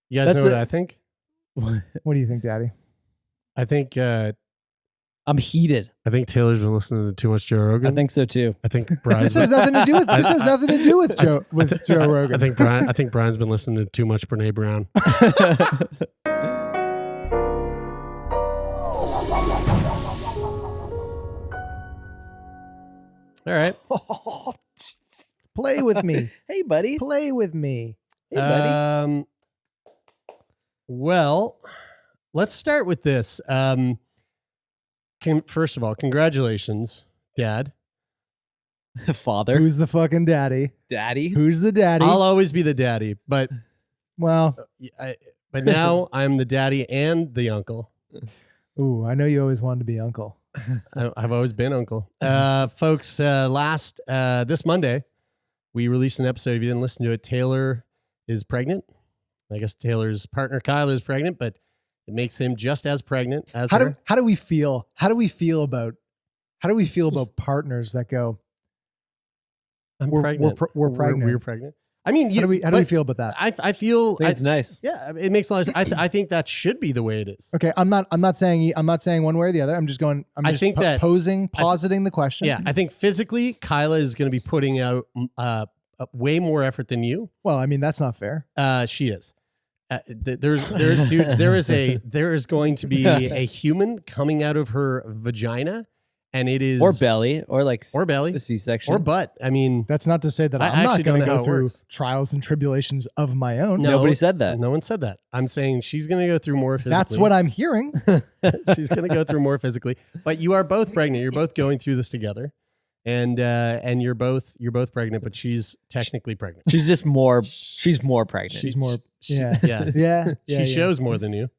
You guys know what I think? What do you think, Daddy? I think I'm heated. I think Taylor's been listening to too much Joe Rogan. I think so too. I think Brian. This has nothing to do with Joe Rogan. I think Brian's been listening to too much Brene Brown. All right. Play with me. Hey, buddy. Play with me. Hey, buddy. Well, let's start with this. First of all, congratulations, Dad. Father. Who's the fucking daddy? Daddy. Who's the daddy? I'll always be the daddy, but now I'm the daddy and the uncle. Ooh, I know you always wanted to be uncle. I've always been uncle. Folks, this Monday, we released an episode. If you didn't listen to it, Taylor is pregnant. I guess Taylor's partner, Kyla, is pregnant, but it makes him just as pregnant as her. How do we feel? How do we feel about partners that go, we're pregnant. We're pregnant. I mean, how do we feel about that? I feel it's nice. Yeah, it makes a lot of sense. I think that should be the way it is. Okay, I'm not saying one way or the other. I'm just positing the question. Yeah, I think physically, Kyla is going to be putting out way more effort than you. Well, I mean, that's not fair. She is. There is going to be a human coming out of her vagina. And it is or belly or belly, a C-section or butt. I mean, that's not to say that I'm not going to go through trials and tribulations of my own. Nobody said that. No one said that. I'm saying she's going to go through more physically. That's what I'm hearing. She's going to go through more physically. But you are both pregnant. You're both going through this together, and you're both pregnant. But she's technically pregnant. She's just more. She's more pregnant. She's more. Yeah. Yeah. She shows more than you.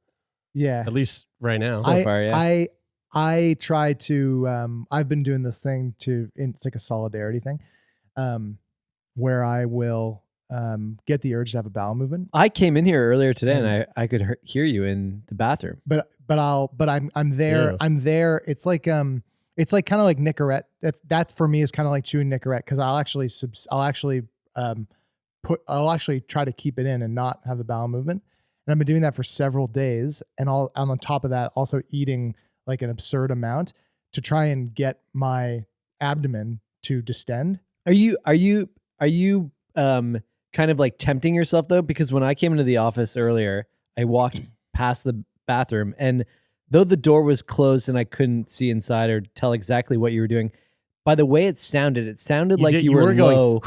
Yeah. At least right now. So far, yeah. I try to, I've been doing this thing it's like a solidarity thing, where I will get the urge to have a bowel movement. I came in here earlier today and I could hear you in the bathroom. But I'm there. Yeah. I'm there. It's like kind of like Nicorette. That for me is kind of like chewing Nicorette, because I'll actually try to keep it in and not have the bowel movement. And I've been doing that for several days, and on top of that, also eating like an absurd amount to try and get my abdomen to distend. Are you kind of like tempting yourself though? Because when I came into the office earlier, I walked past the bathroom, and though the door was closed and I couldn't see inside or tell exactly what you were doing, by the way it sounded like you were low.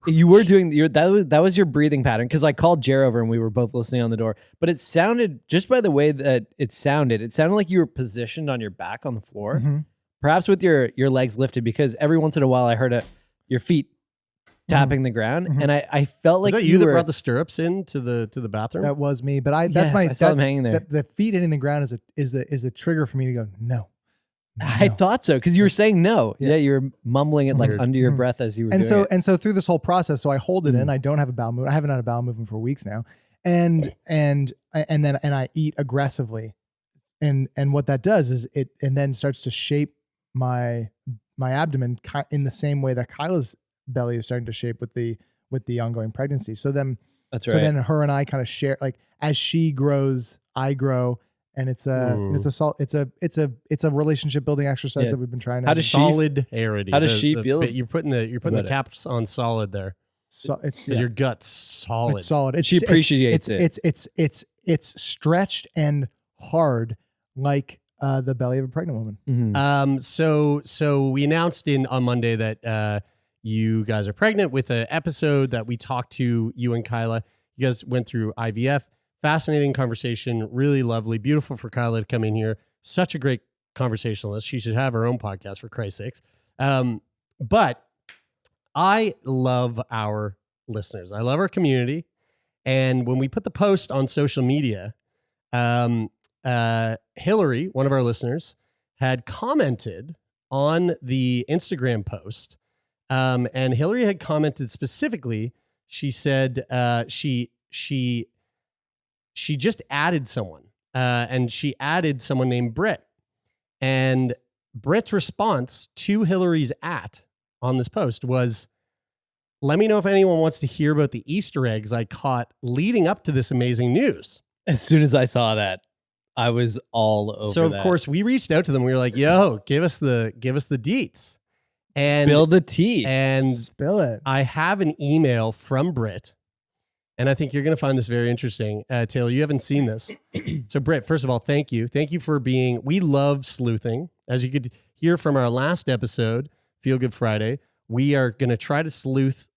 You were doing that was your breathing pattern, because I called Jer over and we were both listening on the door. But it sounded, just by the way that it sounded like you were positioned on your back on the floor, perhaps with your legs lifted, because every once in a while I heard your feet tapping the ground, and I felt like was that you that brought the stirrups into the bathroom. That was me, but I saw them hanging there. The feet hitting the ground is a trigger for me to go no. I thought so, because you were saying no. Yeah, you were mumbling it like under your breath as you were doing it. And so through this whole process, so I hold it in. I don't have a bowel movement. I haven't had a bowel movement for weeks now, and I eat aggressively, and what that does is it then starts to shape my abdomen in the same way that Kyla's belly is starting to shape with the ongoing pregnancy. So then that's right. So then her and I kind of share, like, as she grows, I grow. And it's a relationship building exercise that we've been trying to. How does solidarity? How does she feel? You're putting the caps on solid there. So it's your gut's solid. It's solid. She appreciates it. It's stretched and hard like the belly of a pregnant woman. Mm-hmm. So we announced on Monday that you guys are pregnant with an episode that we talked to you and Kyla. You guys went through IVF. Fascinating conversation, really lovely, beautiful for Kyla to come in here. Such a great conversationalist. She should have her own podcast, for Christ's sakes. But I love our listeners. I love our community. And when we put the post on social media, Hillary, one of our listeners, had commented on the Instagram post. And Hillary had commented specifically. She said she just added someone, and she added someone named Britt. And Britt's response to Hillary's @ on this post was, let me know if anyone wants to hear about the Easter eggs I caught leading up to this amazing news. As soon as I saw that, I was all over So of that. course we reached out to them. We were like, "Yo, give us the deets." And Spill the tea. And Spill it. I have an email from Britt, and I think you're going to find this very interesting. Taylor, you haven't seen this. So Britt, first of all, thank you. Thank you for being, we love sleuthing. As you could hear from our last episode, Feel Good Friday, we are going to try to sleuth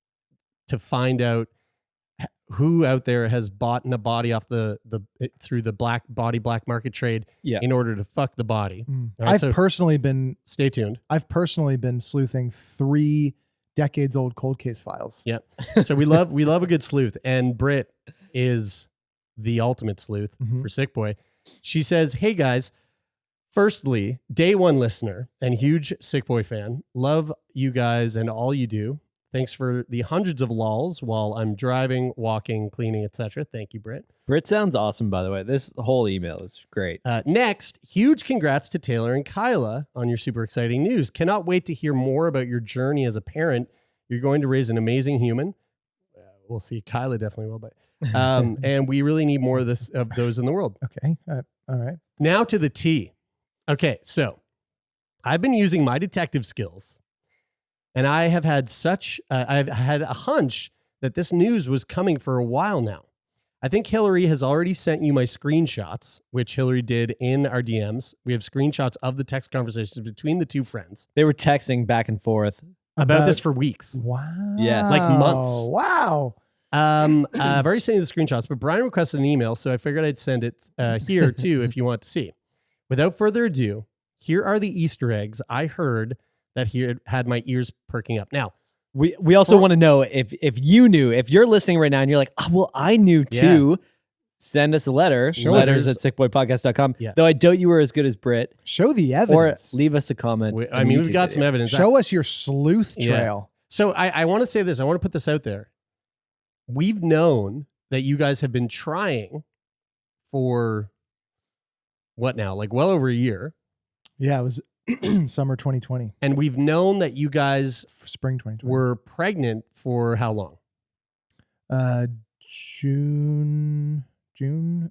to find out who out there has bought a body off through the black market trade in order to fuck the body. Mm. All right, I've personally been stay tuned. I've personally been sleuthing 3 decades old cold case files. Yep. So we love a good sleuth, and Britt is the ultimate sleuth for Sickboy. She says, "Hey guys, firstly, day one listener and huge Sickboy fan. Love you guys and all you do. Thanks for the hundreds of lols while I'm driving, walking, cleaning, etc. Thank you, Britt. Britt sounds awesome, by the way. This whole email is great. Next, huge congrats to Taylor and Kyla on your super exciting news. Cannot wait to hear more about your journey as a parent. You're going to raise an amazing human. We'll see. Kyla definitely will, but and we really need more of those in the world. Okay. All right. Now to the tea. Okay, so I've been using my detective skills. And I have had I've had a hunch that this news was coming for a while now. I think Hillary has already sent you my screenshots, which Hillary did in our DMs. We have screenshots of the text conversations between the two friends. They were texting back and forth About this for weeks. Wow. Yes. Like months. Wow. I've already sent you the screenshots, but Brian requested an email, so I figured I'd send it here too if you want to see. Without further ado, here are the Easter eggs I heard that here had my ears perking up. Now, we also want to know if you knew, if you're listening right now and you're like, oh, well, I knew too, send us a letter, letters@sickboypodcast.com. Yeah. Though I doubt you were as good as Britt. Show the Or evidence. leave us a comment. We've got some evidence. Show us your sleuth trail. So I want to say this. I want to put this out there. We've known that you guys have been trying for what now? Like well over a year. Yeah, it was summer 2020. And we've known that you guys Spring 2020. were pregnant for how long?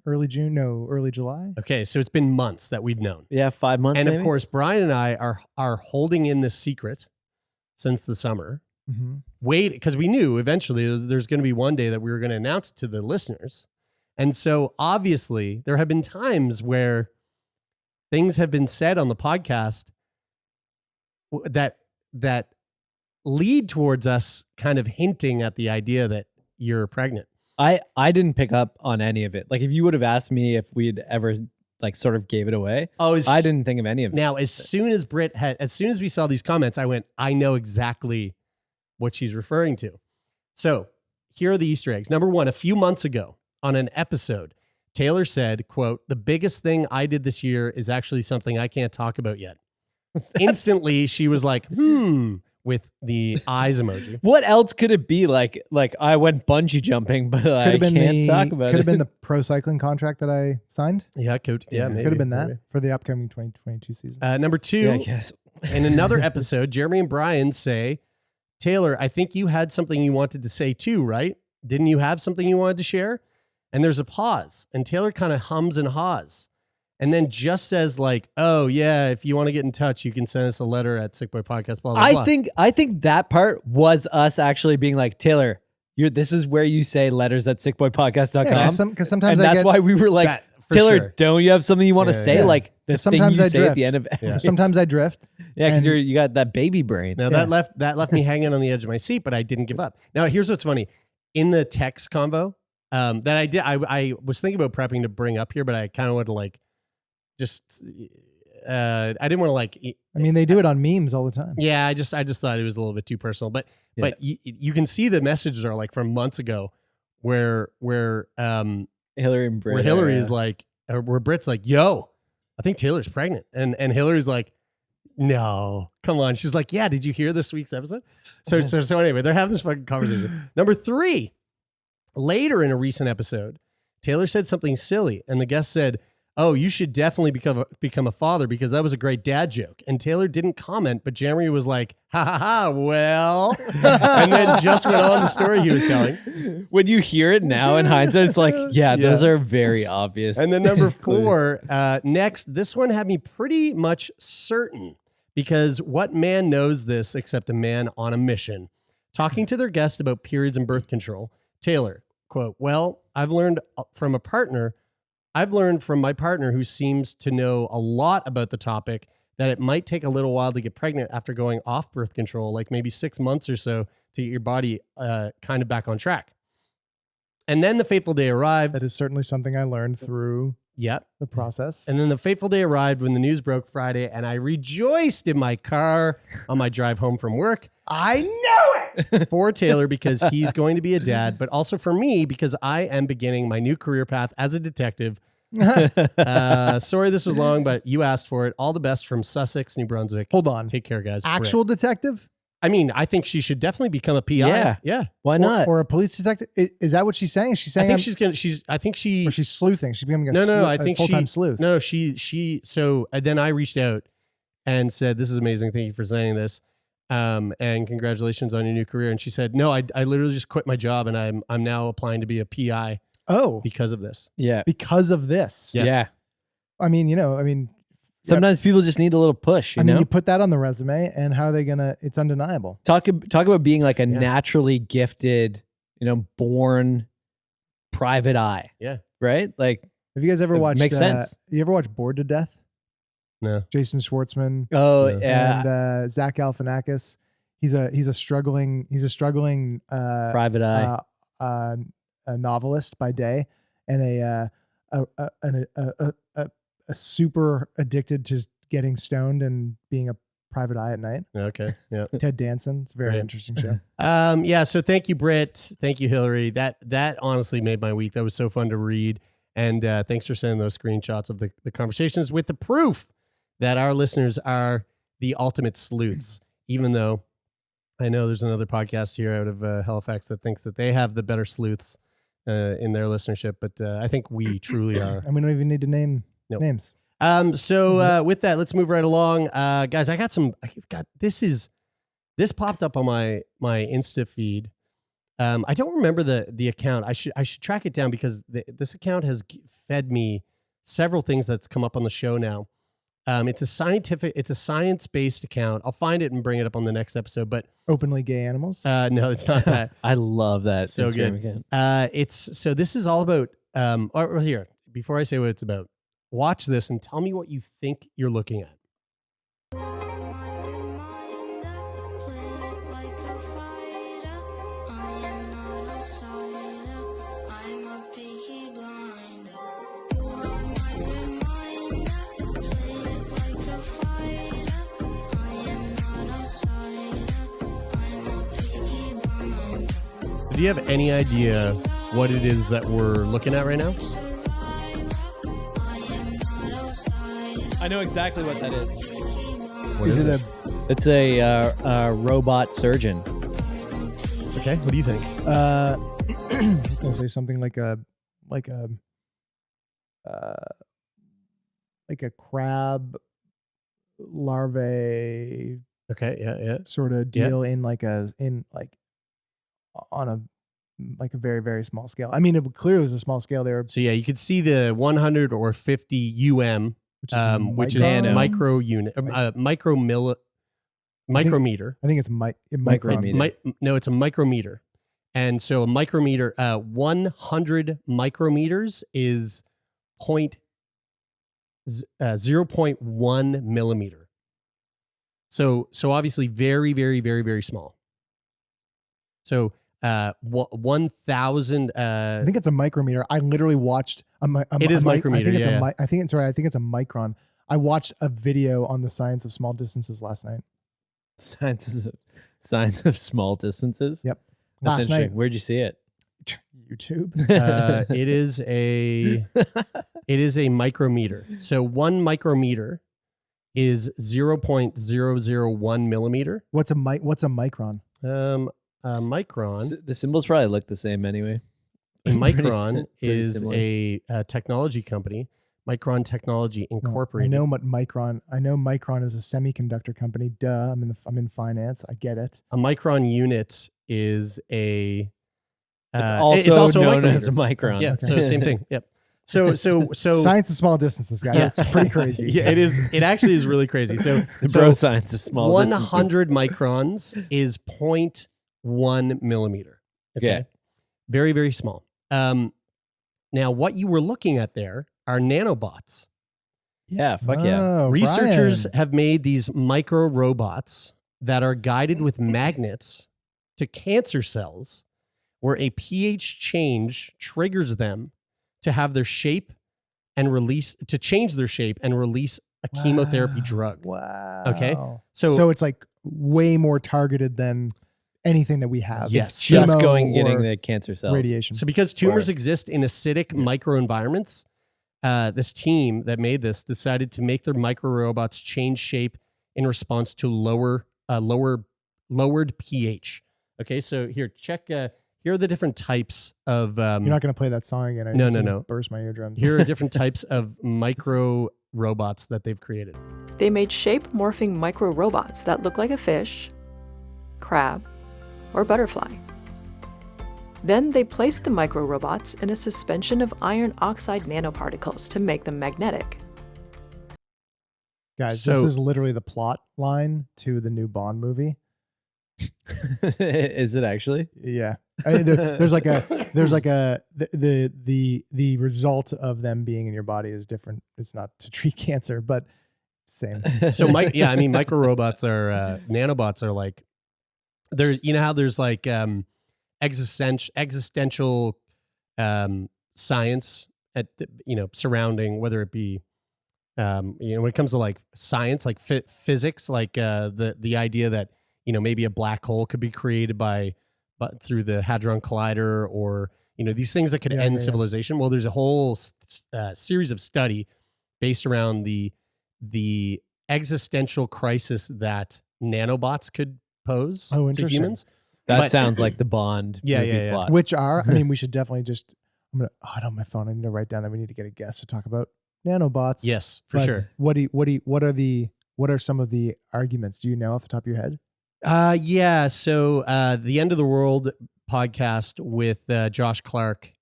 Early July. Okay, so it's been months that we've known. Yeah, 5 months. And maybe? of course, Brian and I are holding in this secret since the summer. Mm-hmm. Wait, because we knew eventually there's going to be one day that we were going to announce it to the listeners. And so obviously there have been times where things have been said on the podcast that lead towards us kind of hinting at the idea that you're pregnant. I didn't pick up on any of it. Like if you would have asked me if we'd ever like sort of gave it away, I didn't think of any of it. Now, as soon as we saw these comments, I went, I know exactly what she's referring to. So here are the Easter eggs. Number one, a few months ago on an episode, Taylor said, quote, "The biggest thing I did this year is actually something I can't talk about yet." Instantly, she was like, with the eyes emoji. What else could it be? Like I went bungee jumping, but I can't talk about it. Could have been the pro cycling contract that I signed. Yeah, maybe. Could have been that for the upcoming 2022 season. Number two, Yeah, I guess. in another episode, Jeremy and Brian say, "Taylor, I think you had something you wanted to say too, right? Didn't you have something you wanted to share?" And there's a pause, and Taylor kind of hums and haws, and then just says like, "Oh yeah, if you want to get in touch, you can send us a letter at Sickboy Podcast." Blah blah blah. I think that part was us actually being like, Taylor, this is where you say letters at sickboypodcast.com. Yeah, because sometimes and that's why we were like, Taylor, sure. don't you have something you want to say? yeah. Like this thing Sometimes you I say drift. at the end of Yeah. sometimes I drift. Yeah, because And- you got that baby brain. Now that left me hanging on the edge of my seat, but I didn't give up. Now here's what's funny: in the text convo that I did, I was thinking about prepping to bring up here, but I kind of wanted to like just I didn't want to like. I mean, they do it on memes all the time. Yeah, I just thought it was a little bit too personal, but you can see the messages are like from months ago, where Hillary and Britt. where Hillary is like, or where Britt's like, "Yo, I think Taylor's pregnant," and Hillary's like, "No, come on." She was like, "Yeah, did you hear this week's episode?" So anyway, they're having this fucking conversation. Number three, later in a recent episode, Taylor said something silly, and the guest said, oh, you should definitely become a father because that was a great dad joke. And Taylor didn't comment, but Jeremy was like, ha ha ha, well, and then just went on the story he was telling. When you hear it now in hindsight, it's like, yeah, those are very obvious. And then number 4, next, this one had me pretty much certain because what man knows this except a man on a mission? Talking to their guest about periods and birth control, Taylor, quote, well, I've learned from my partner who seems to know a lot about the topic that it might take a little while to get pregnant after going off birth control, like maybe 6 months or so to get your body kind of back on track. And then the fateful day arrived. That is certainly something I learned through the process. And then the fateful day arrived when the news broke Friday, and I rejoiced in my car on my drive home from work. I know it! For Taylor because he's going to be a dad, but also for me because I am beginning my new career path as a detective. Sorry this was long, but you asked for it. All the best from Sussex, New Brunswick. Hold on. Take care, guys. Actual detective? I mean, I think she should definitely become a PI. Yeah. Why not? Or a police detective? Is that what she's saying? Is she saying I think or she's sleuthing? She's becoming I think full-time sleuth. No, so then I reached out and said, this is amazing. Thank you for saying this. And congratulations on your new career. And she said, no, I literally just quit my job and I'm now applying to be a PI. Oh, because of this. Yeah. Because of this. Yeah. I mean, sometimes people just need a little push. You know, you put that on the resume, and how are they gonna? It's undeniable. Talk about being like a naturally gifted, born private eye. Yeah. Right. Like, have you guys ever watched? Makes sense. You ever watch Bored to Death? No. Jason Schwartzman. Oh No. yeah. And Zach Galifianakis. He's a struggling private eye. A novelist by day, and a super addicted to getting stoned and being a private eye at night. Okay. Yeah. Ted Danson. It's a very interesting show. Yeah. So thank you, Britt. Thank you, Hillary. That honestly made my week. That was so fun to read. And thanks for sending those screenshots of the conversations with the proof that our listeners are the ultimate sleuths, even though I know there's another podcast here out of Halifax that thinks that they have the better sleuths in their listenership, but I think we truly are. And we don't even need to name names. So with that, let's move right along. Guys, this popped up on my Insta feed. I don't remember the account. I should track it down because this account has fed me several things that's come up on the show now. It's a science-based account. I'll find it and bring it up on the next episode, but openly gay animals. No, it's not that. I love that. So good. So this is all about, or here, before I say what it's about, watch this and tell me what you think you're looking at. Do you have any idea what it is that we're looking at right now? I know exactly what that is. What is it? It's a robot surgeon. Okay, what do you think? I was going to say something like a crab larvae. Okay, yeah. Sort of deal on a very, very small scale. I mean, it clearly was a small scale there. So yeah, you could see the 100 or 50 which is micro unit, micrometer. I think it's micrometer. No, it's a micrometer. And so a micrometer, 100 micrometers is 0.1 millimeter. So obviously very, very, very, very small. So 1,000. I think it's a micrometer. I literally watched it is micrometer. I think it's a micron. I watched a video on the science of small distances last night. Science of small distances. Yep. That's last night. Where'd you see it? YouTube. It is a micrometer. So 1 micrometer is 0.001 millimeter. What's a micron? A micron. The symbols probably look the same anyway. A micron pretty is similar. a technology company Micron Technology No, Incorporated. I know Micron is a semiconductor company. Duh. I'm in finance. I get it. A micron unit is a It's a also known micrometer. as a micron. Yeah, Okay. so same thing. Yep. So Science of small distances, guys. It's pretty crazy. yeah, it is. It actually is really crazy. So Bro science is small. 100 microns is 0.1 millimeter. Okay. Yeah. Very, very small. Now, what you were looking at there are nanobots. Yeah, fuck yeah. Oh, Researchers Brian. have made these micro robots that are guided with magnets to cancer cells, where a pH change triggers them to have their shape and change their shape and release a chemotherapy drug. Wow. Okay. So it's like way more targeted than anything that we have. Yes. It's Just chemo going getting or the cancer cells. radiation. So because tumors exist in acidic microenvironments, this team that made this decided to make their micro robots change shape in response to lowered pH. Okay, so here, check. Here are the different types of. You're not going to play that song again. No. Burst my eardrums. Here are different types of micro robots that they've created. They made shape-morphing micro-robots that look like a fish, crab, or butterfly. Then they placed the micro-robots in a suspension of iron oxide nanoparticles to make them magnetic. Guys, So- this is literally the plot line to the new Bond movie. Is it actually? Yeah. There's like the result of them being in your body is different. It's not to treat cancer, but same. So, micro robots are nanobots are like there. You know how there's like existential science at surrounding whether it be when it comes to like science, like physics, like the idea that maybe a black hole could be created but through the Hadron Collider, or these things that could end civilization. Well, there's a whole series of study based around the existential crisis that nanobots could pose Oh, to interesting. humans. That But- sounds like the Bond movie plot. Which are, I mean, we should definitely just, I don't have my phone. I need to write down that we need to get a guest to talk about nanobots. Yes, for But sure. What are some of the arguments? Do you know off the top of your head? Yeah. So the End of the World podcast with Josh Clark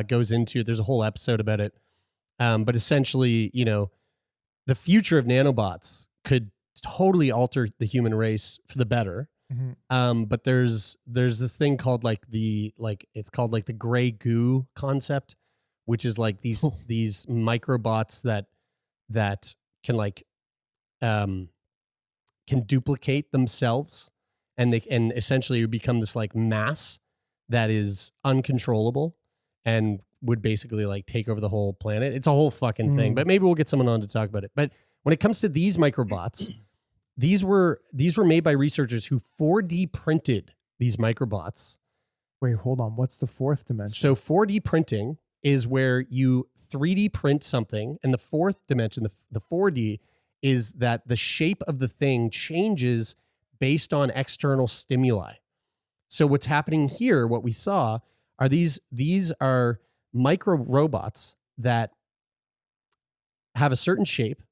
goes into. There's a whole episode about it. But essentially, the future of nanobots could totally alter the human race for the better. But there's this thing called it's called the gray goo concept, which is like these microbots that can duplicate themselves, and essentially become this like mass that is uncontrollable and would basically like take over the whole planet. It's a whole fucking thing, but maybe we'll get someone on to talk about it. But when it comes to these microbots, these were made by researchers who 4D printed these microbots. Wait, hold on. What's the fourth dimension? So 4D printing is where you 3D print something, and the fourth dimension, the 4D, is that the shape of the thing changes based on external stimuli. So what's happening here, what we saw, are these are micro robots that have a certain shape,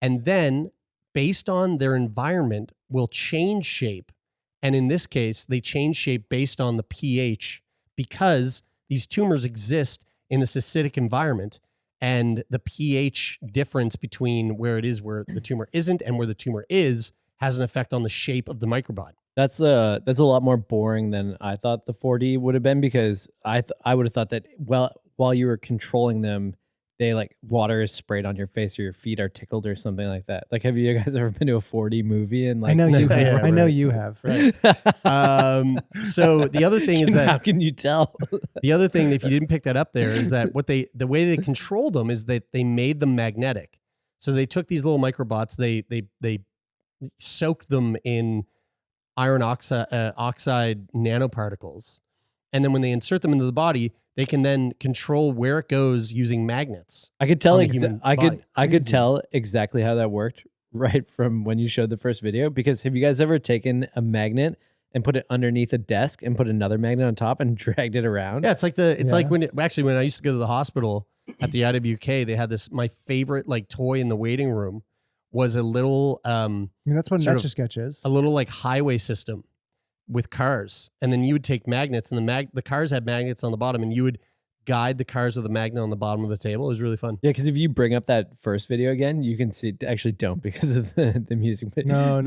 and then based on their environment will change shape. And in this case, they change shape based on the pH, because these tumors exist in this acidic environment, and the pH difference between where the tumor isn't and where the tumor is has an effect on the shape of the microbot. That's a lot more boring than I thought the 4D would have been, because I would have thought that while you were controlling them, they like water is sprayed on your face or your feet are tickled or something like that. Like, have you guys ever been to a 4D movie? And like, I know you have. Yeah, I know right. you have. So the other thing is how that can you tell? the other thing, if you didn't pick that up there, is that the way they controlled them is that they made them magnetic. So they took these little microbots, they soaked them in iron oxide nanoparticles, and then when they insert them into the body, they can then control where it goes using magnets. I could tell. on the human body. I could Crazy. tell exactly how that worked right from when you showed the first video. Because have you guys ever taken a magnet and put it underneath a desk and put another magnet on top and dragged it around? Yeah, it's like when I used to go to the hospital, at the IWK, they had this, my favorite like toy in the waiting room was a little, I mean, that's what an Etch-a-Sketch is. a little like highway system with cars. And then you would take magnets, and the cars had magnets on the bottom, and you would guide the cars with a magnet on the bottom of the table. It was really fun. Yeah, because if you bring up that first video again, you can see. Actually, don't because of the music. But No.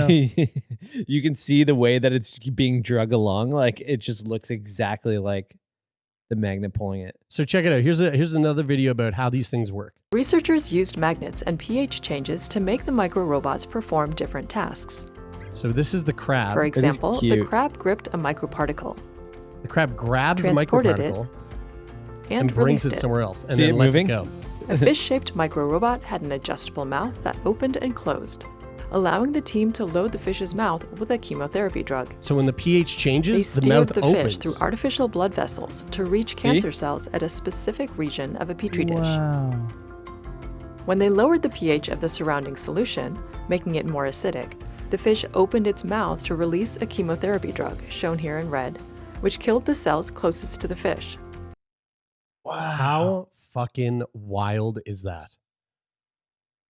You can see the way that it's being drug along. Like it just looks exactly like the magnet pulling it. So check it out. Here's another video about how these things work. Researchers used magnets and pH changes to make the micro-robots perform different tasks. So this is the crab. For example, the cute. crab gripped a microparticle, The crab grabs the transported microparticle and brings released it it. somewhere else and See then it lets moving? it go. A fish-shaped micro-robot had an adjustable mouth that opened and closed, allowing the team to load the fish's mouth with a chemotherapy drug. So when the pH They changes, the steered mouth the opens. fish through artificial blood vessels to reach cancer cells at a specific region of a petri dish. Wow. When they lowered the pH of the surrounding solution, making it more acidic, the fish opened its mouth to release a chemotherapy drug, shown here in red, which killed the cells closest to the fish. Wow. How fucking wild is that?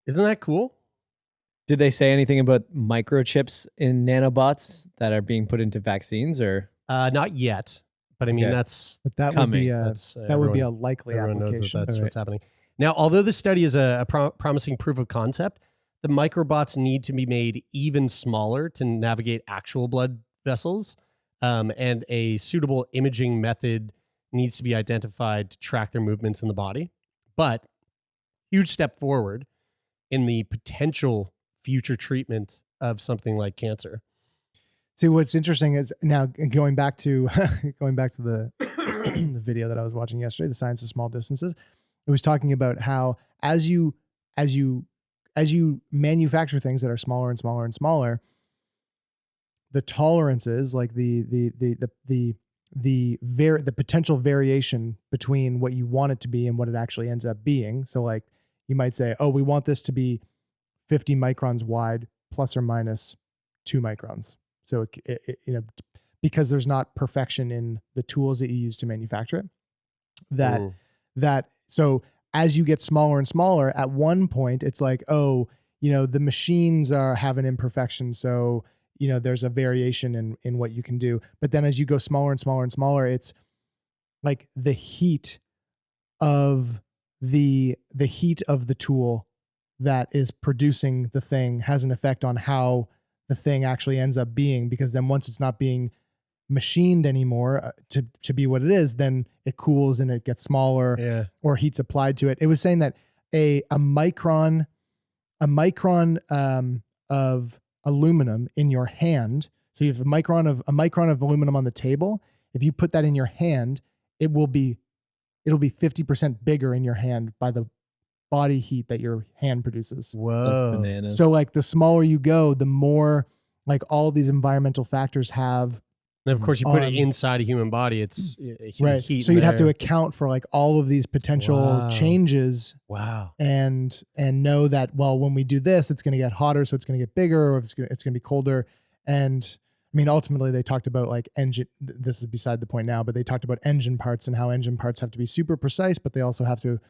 Isn't that cool? Did they say anything about microchips in nanobots that are being put into vaccines or? Not yet, but I mean, Okay. that's But that Coming. would be a likely everyone knows application. that's what's happening. Now, although this study is a promising proof of concept, the microbots need to be made even smaller to navigate actual blood vessels, and a suitable imaging method needs to be identified to track their movements in the body. But huge step forward in the potential future treatment of something like cancer. See, what's interesting is now going back to the the video that I was watching yesterday, The Science of Small Distances. It was talking about how as you manufacture things that are smaller and smaller and smaller, the tolerances, like the potential variation between what you want it to be and what it actually ends up being. So like you might say, oh, we want this to be 50 microns wide plus or minus 2 microns. So because there's not perfection in the tools that you use to manufacture it, so as you get smaller and smaller, at one point it's like, oh, the machines have an imperfection. So, there's a variation in what you can do. But then as you go smaller and smaller and smaller, it's like the heat of the tool that is producing the thing has an effect on how the thing actually ends up being, because then once it's not being machined anymore to be what it is, then it cools and it gets smaller, or heat's applied to it. It was saying that a micron of aluminum in your hand. So you have a micron of aluminum on the table. If you put that in your hand, it'll be 50% bigger in your hand by the body heat that your hand produces. Whoa. That's bananas. So like the smaller you go, the more like all these environmental factors have. And of course, you put it inside a human body. It's right. heat. So you'd have to account for like all of these potential changes. Wow. And know that, well, when we do this, it's going to get hotter, so it's going to get bigger, or it's going to be colder. And I mean, ultimately, they talked about like engine. This is beside the point now, but they talked about engine parts and how engine parts have to be super precise, but they also have to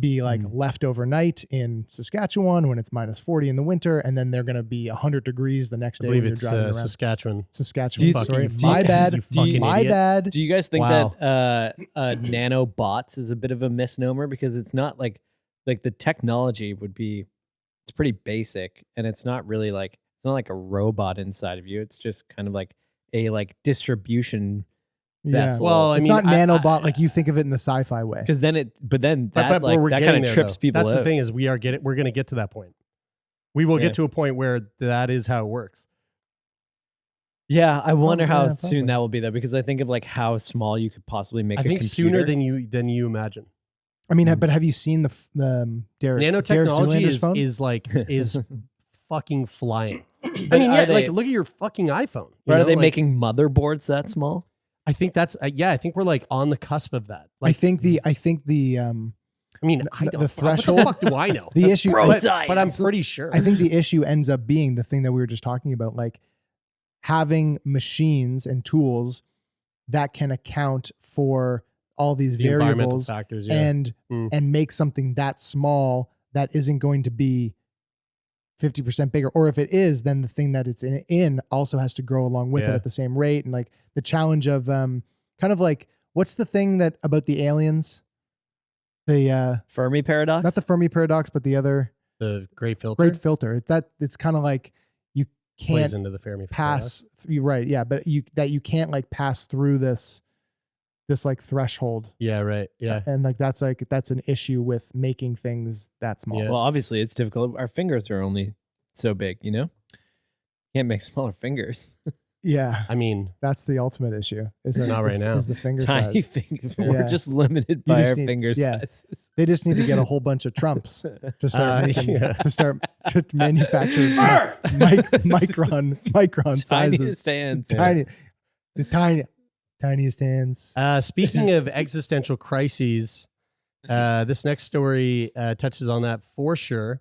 be like left overnight in Saskatchewan when it's minus 40 in the winter, and then they're going to be 100 degrees the next day. I believe when it's you're driving around. Saskatchewan. Sorry, my bad. My bad. Do you guys think Wow. that nanobots is a bit of a misnomer, because it's not like the technology it's pretty basic, and it's not really like, it's not like a robot inside of you. It's just kind of like a distribution vessel. Well, It's not nanobot like you think of it in the sci-fi way. Because then that we're that getting kind there, of trips though. people That's out. the thing is we're going to get to that point. We will get to a point where that is how it works. Yeah, I wonder how yeah, soon probably. that will be, though, because I think of like how small you could possibly make I a think computer. sooner than you imagine. I mean, but have you seen the Derek Nanotechnology Zoolander's phone? is fucking flying. But I mean, yeah, are they- look at your fucking iPhone. Are they like, making motherboards that small? I think that's I think we're like on the cusp of that. I think the I mean, I the don't, threshold- What the fuck do I know? the issue, bro but science. But I'm pretty sure. I think the issue ends up being the thing that we were just talking about, like having machines and tools that can account for all these The environmental variables factors, yeah. and make something that small that isn't going to be 50% bigger, or if it is, then the thing that it's in also has to grow along with it Yeah. at the same rate. And like the challenge of kind of like, what's the thing that about the aliens? The Fermi paradox. not the Fermi paradox, but the other The great filter great filter. It's kind of like you plays can't into the Fermi pass. You're right, yeah, but you can't like pass through this like threshold, Yeah, right. Yeah. and like that's an issue with making things that small. Yeah. Well, obviously it's difficult. Our fingers are only so big, you know? Can't make smaller fingers. Yeah, I mean, that's the ultimate issue. Is Not right now. Is the finger Tiny size? finger. Yeah. We're just limited by just our need- finger yeah. sizes. They just need to get a whole bunch of Trumps to start making, yeah. to manufacture micron sizes. Tiniest hands. The tiniest hands. Speaking of existential crises, this next story touches on that for sure.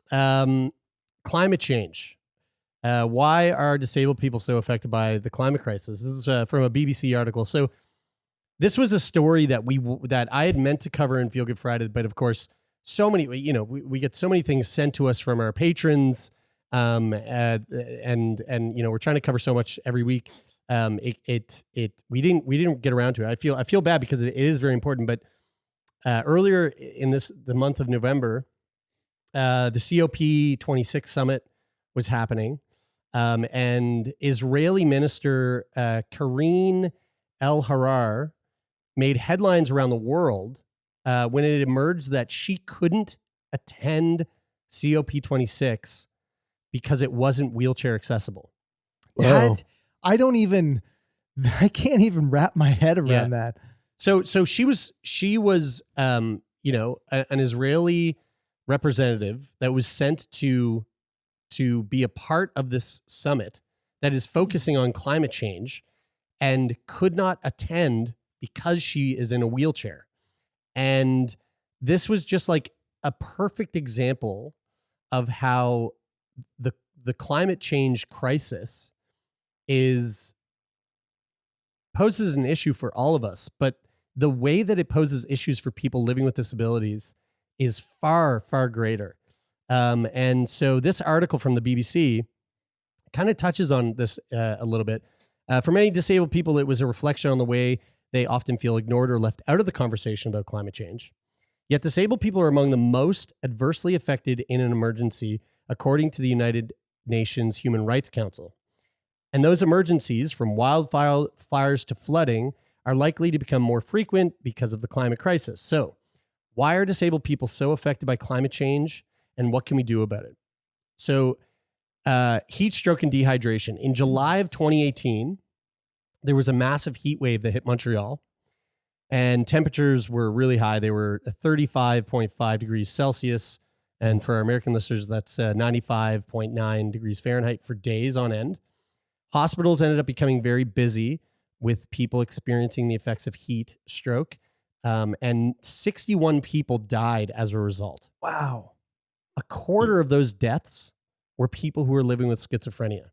Climate change. Why are disabled people so affected by the climate crisis? This is from a BBC article. So this was a story that I had meant to cover in Feel Good Friday, but of course, so many, we get so many things sent to us from our patrons, and we're trying to cover so much every week. We didn't get around to it. I feel bad because it is very important. But earlier in the month of November, the COP26 summit was happening, and Israeli Minister Karine El-Harar made headlines around the world when it emerged that she couldn't attend COP26 because it wasn't wheelchair accessible. That I can't even wrap my head around that. So she was an Israeli representative that was sent to be a part of this summit that is focusing on climate change and could not attend because she is in a wheelchair. And this was just like a perfect example of how the climate change crisis poses an issue for all of us, but the way that it poses issues for people living with disabilities is far, far greater. And so this article from the BBC kind of touches on this a little bit. For many disabled people, it was a reflection on the way they often feel ignored or left out of the conversation about climate change. Yet disabled people are among the most adversely affected in an emergency, according to the United Nations Human Rights Council. And those emergencies, from wildfires to flooding, are likely to become more frequent because of the climate crisis. So, why are disabled people so affected by climate change, and what can we do about it? So, heat stroke and dehydration. In July of 2018, there was a massive heat wave that hit Montreal, and temperatures were really high. They were 35.5 degrees Celsius, and for our American listeners, that's 95.9 degrees Fahrenheit for days on end. Hospitals ended up becoming very busy with people experiencing the effects of heat stroke, and 61 people died as a result. Wow. A quarter of those deaths were people who were living with schizophrenia.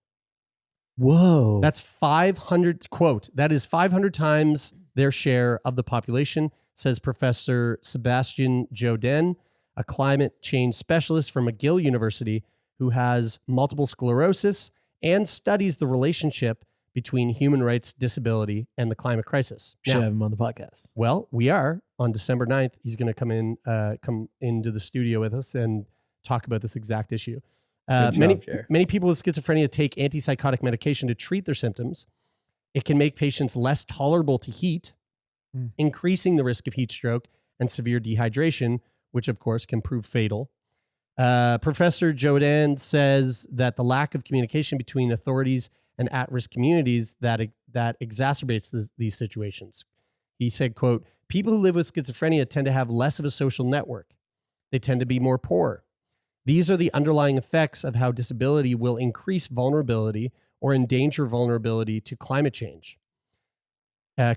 Whoa. That's 500, quote, that is 500 times their share of the population, says Professor Sebastian Jodin, a climate change specialist from McGill University who has multiple sclerosis and studies the relationship between human rights, disability, and the climate crisis. Should Now, have him on the podcast. well, we are on December 9th. He's going to come into the studio with us and talk about this exact issue. Good job, Jer. Many people with schizophrenia take antipsychotic medication to treat their symptoms. It can make patients less tolerable to heat, increasing the risk of heat stroke and severe dehydration, which of course can prove fatal. Professor Jodin says that the lack of communication between authorities and at-risk communities that exacerbates these situations. He said, quote, people who live with schizophrenia tend to have less of a social network. They tend to be more poor. These are the underlying effects of how disability will increase vulnerability or endanger vulnerability to climate change.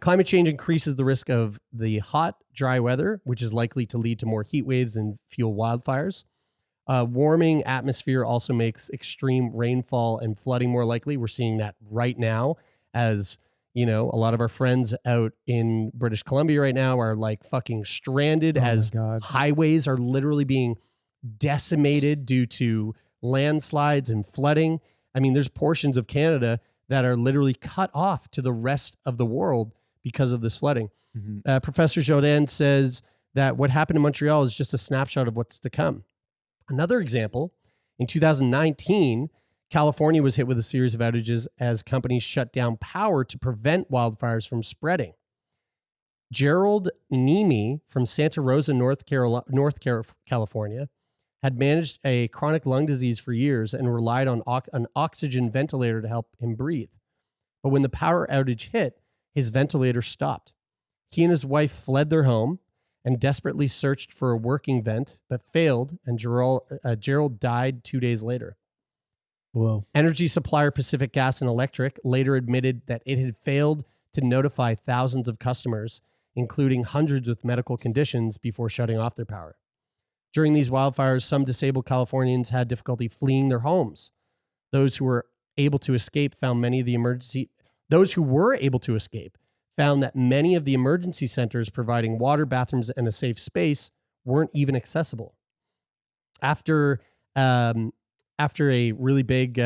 Climate change increases the risk of the hot, dry weather, which is likely to lead to more heat waves and fuel wildfires. Warming atmosphere also makes extreme rainfall and flooding more likely. We're seeing that right now as, You know, a lot of our friends out in British Columbia right now are like fucking stranded as highways are literally being decimated due to landslides and flooding. I mean, there's portions of Canada that are literally cut off to the rest of the world because of this flooding. Professor Jourdain says that what happened in Montreal is just a snapshot of what's to come. Another example, in 2019, California was hit with a series of outages as companies shut down power to prevent wildfires from spreading. Gerald Nemi from Santa Rosa, North California, had managed a chronic lung disease for years and relied on an oxygen ventilator to help him breathe. But when the power outage hit, his ventilator stopped. He and his wife fled their home and desperately searched for a working vent, but failed, and Gerald died 2 days later. Whoa. Energy supplier Pacific Gas and Electric later admitted that it had failed to notify thousands of customers, including hundreds with medical conditions, before shutting off their power. During these wildfires, some disabled Californians had difficulty fleeing their homes. Those who were able to escape found that many of the emergency centers providing water, bathrooms, and a safe space weren't even accessible. After a really big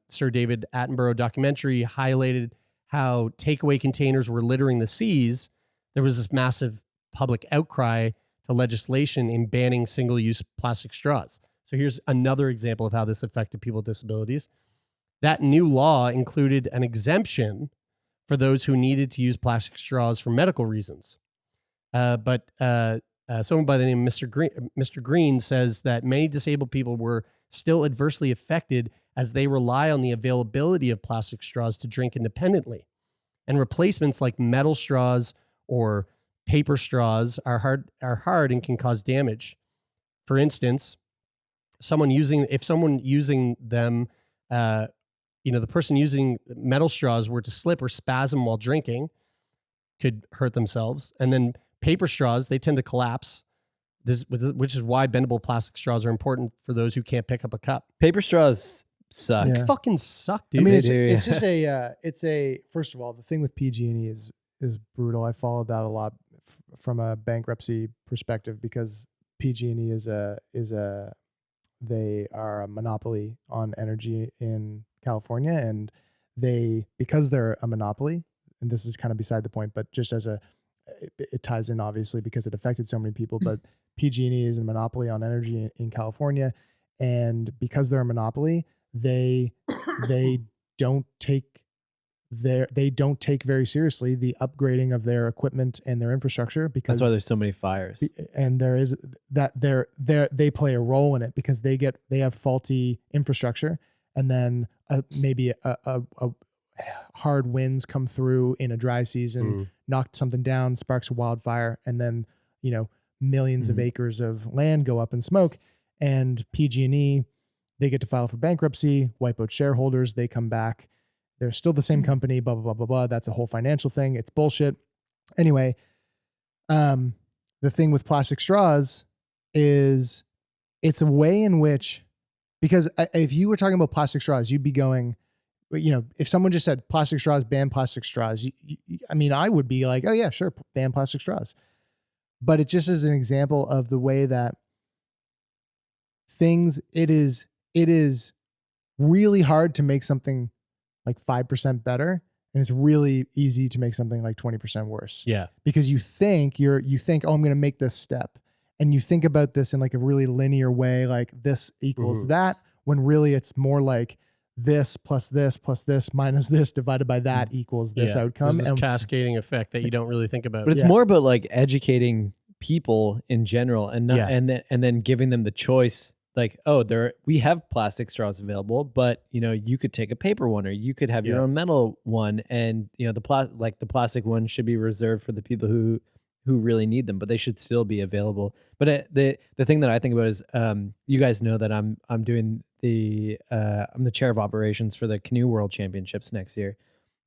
Sir David Attenborough documentary highlighted how takeaway containers were littering the seas, there was this massive public outcry to legislation in banning single-use plastic straws. So here's another example of how this affected people with disabilities. That new law included an exemption for those who needed to use plastic straws for medical reasons. But someone by the name of Mr. Green says that many disabled people were still adversely affected as they rely on the availability of plastic straws to drink independently. And replacements like metal straws or paper straws are hard and can cause damage. For instance, if someone using them, the person using metal straws were to slip or spasm while drinking, could hurt themselves. And then paper straws, they tend to collapse. Which is why bendable plastic straws are important for those who can't pick up a cup. Paper straws suck. Yeah. They fucking suck, dude. I mean, it's just first of all, the thing with PG&E is brutal. I followed that a lot from a bankruptcy perspective because PG&E they are a monopoly on energy in California, and because they're a monopoly, and this is kind of beside the point, but just it ties in obviously because it affected so many people, but PG&E is a monopoly on energy in California, and because they're a monopoly, they don't take very seriously the upgrading of their equipment and their infrastructure, because that's why there's so many fires. And there is that they play a role in it because they have faulty infrastructure, and then maybe a hard winds come through in a dry season, knock something down, sparks a wildfire, and then millions of acres of land go up in smoke. And PG&E, they get to file for bankruptcy, wipe out shareholders, they come back, they're still the same company, blah blah blah blah blah. That's a whole financial thing. It's bullshit. Anyway, the thing with plastic straws is it's a way in which, because if you were talking about plastic straws, you'd be going, if someone just said plastic straws, ban plastic straws, I would be like, oh yeah, sure, ban plastic straws. But it just is an example of the way that it is really hard to make something like 5% better, and it's really easy to make something like 20% worse. Yeah. Because you think, oh, I'm going to make this step. And you think about this in like a really linear way, like this equals that, when really it's more like this plus this minus this divided by that equals this outcome. There's this cascading effect that you don't really think about. But it's more about like educating people in general, and not, and then giving them the choice. Like, oh, we have plastic straws available, but you could take a paper one, or you could have your own metal one, and the plastic one should be reserved for the people who really need them, but they should still be available. But the thing that I think about is, you guys know that I'm doing I'm the chair of operations for the Canoe World Championships next year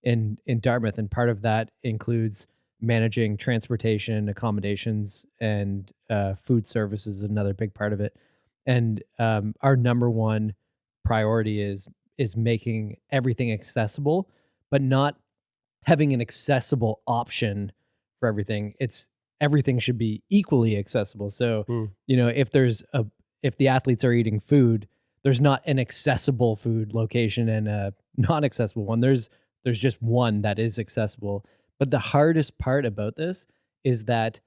in Dartmouth, and part of that includes managing transportation, accommodations, and food services is another big part of it. And our number one priority is making everything accessible, but not having an accessible option for everything. Everything should be equally accessible. So, if the athletes are eating food, there's not an accessible food location and a non-accessible one. There's just one that is accessible. But the hardest part about this is that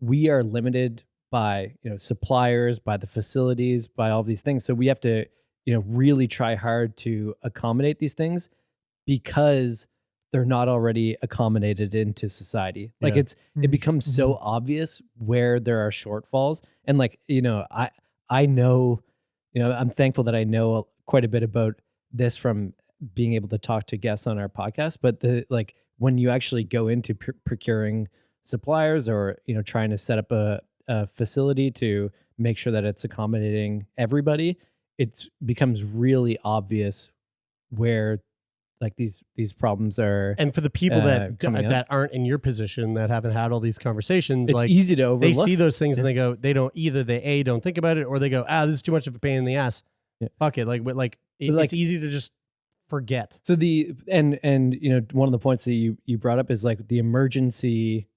we are limited by, suppliers, by the facilities, by all these things. So we have to, really try hard to accommodate these things because they're not already accommodated into society. Like it becomes so obvious where there are shortfalls. And like, I know, I'm thankful that I know quite a bit about this from being able to talk to guests on our podcast. But when you actually go into procuring suppliers or, trying to set up a facility to make sure that it's accommodating everybody, it becomes really obvious where like these problems are. And for the people that aren't in your position, that haven't had all these conversations, it's easy to overlook. They see those things and they go, they don't think about it, or they go, this is too much of a pain in the ass. Yeah. Fuck it. It's easy to just forget. So one of the points that you brought up is like the emergency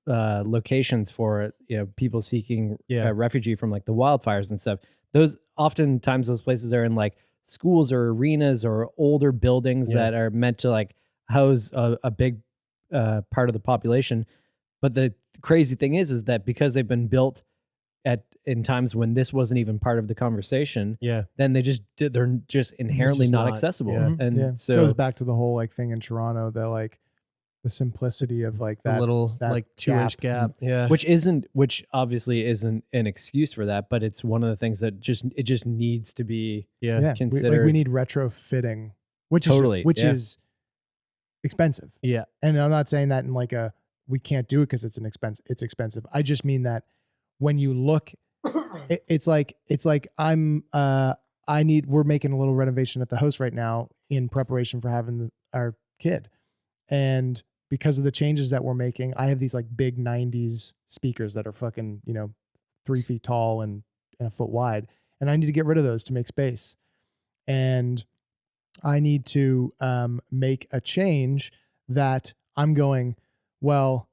locations for people seeking refugee from like the wildfires and stuff. Those places are in like schools or arenas or older buildings that are meant to like house a big part of the population. But the crazy thing is that because they've been built in times when this wasn't even part of the conversation, then they're just inherently not accessible. Yeah. And so it goes back to the whole like thing in Toronto, the simplicity of like that little that like 2-inch gap. Yeah. Which obviously isn't an excuse for that, but it's one of the things that just needs to be considered. We need retrofitting, which is expensive. Yeah. And I'm not saying that in like we can't do it because it's expensive. I just mean that when you look, it's like we're making a little renovation at the house right now in preparation for having our kid. And because of the changes that we're making, I have these like big 90s speakers that are fucking, 3 feet tall and a foot wide. And I need to get rid of those to make space. And I need to make a change that I'm going, well,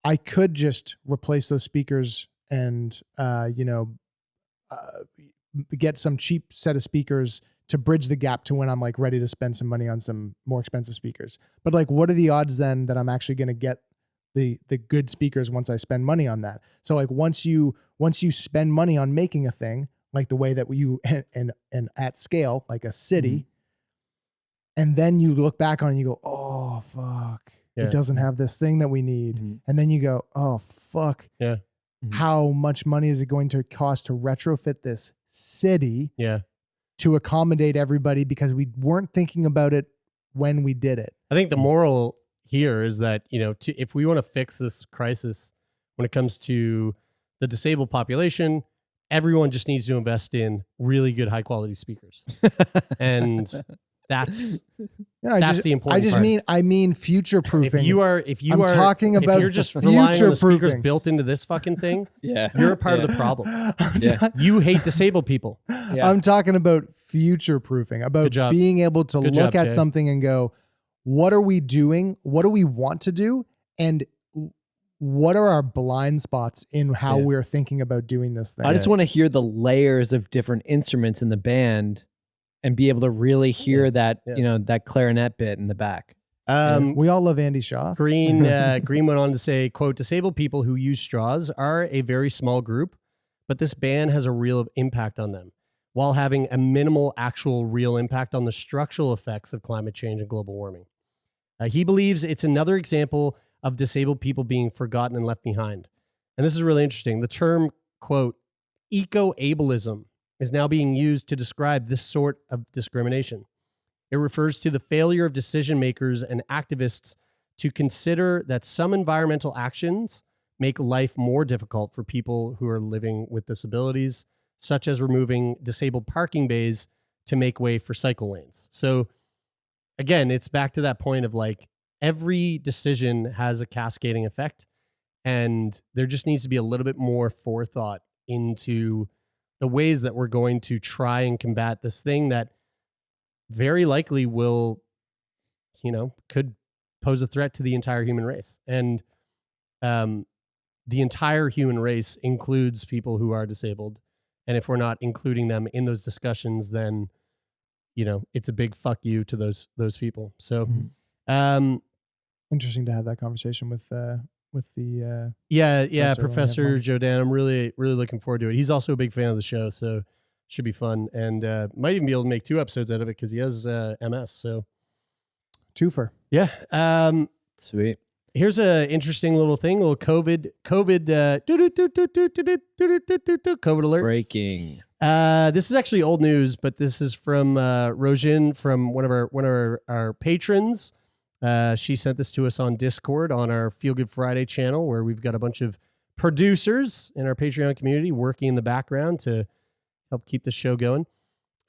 I could just replace those speakers and, get some cheap set of speakers to bridge the gap to when I'm like ready to spend some money on some more expensive speakers. But like, what are the odds then that I'm actually going to get the good speakers once I spend money on that? So like once you spend money on making a thing, like the way that you and at scale, like a city, and then you look back on it and you go, oh fuck, it doesn't have this thing that we need. And then you go, oh fuck. Yeah. How much money is it going to cost to retrofit this city? Yeah. To accommodate everybody because we weren't thinking about it when we did it. I think the moral here is that, if we want to fix this crisis when it comes to the disabled population, everyone just needs to invest in really good, high quality speakers. And that's the important part. I mean future proofing. If you're just relying on the speakers built into this fucking thing, you're a part of the problem. You hate disabled people. I'm talking about future proofing, about being able to look at something and go, what are we doing? What do we want to do? And what are our blind spots in how we're thinking about doing this thing? I just want to hear the layers of different instruments in the band and be able to really hear that, that clarinet bit in the back. We all love Andy Shaw. Green went on to say, quote, disabled people who use straws are a very small group, but this ban has a real impact on them while having a minimal actual real impact on the structural effects of climate change and global warming. He believes it's another example of disabled people being forgotten and left behind. And this is really interesting. The term, quote, eco-ableism is now being used to describe this sort of discrimination. It refers to the failure of decision makers and activists to consider that some environmental actions make life more difficult for people who are living with disabilities, such as removing disabled parking bays to make way for cycle lanes. So again, it's back to that point of like every decision has a cascading effect, and there just needs to be a little bit more forethought into the ways that we're going to try and combat this thing that very likely will, could pose a threat to the entire human race. And the entire human race includes people who are disabled. And if we're not including them in those discussions, then, it's a big fuck you to those people. So, interesting to have that conversation with the Professor Jodan. I'm really, really looking forward to it. He's also a big fan of the show, so should be fun. And might even be able to make 2 episodes out of it because he has MS. So, twofer. Yeah. Sweet. Here's a interesting little thing. A little COVID alert. Breaking. This is actually old news, but this is from Rojin, from one of our patrons. She sent this to us on Discord on our Feel Good Friday channel, where we've got a bunch of producers in our Patreon community working in the background to help keep the show going.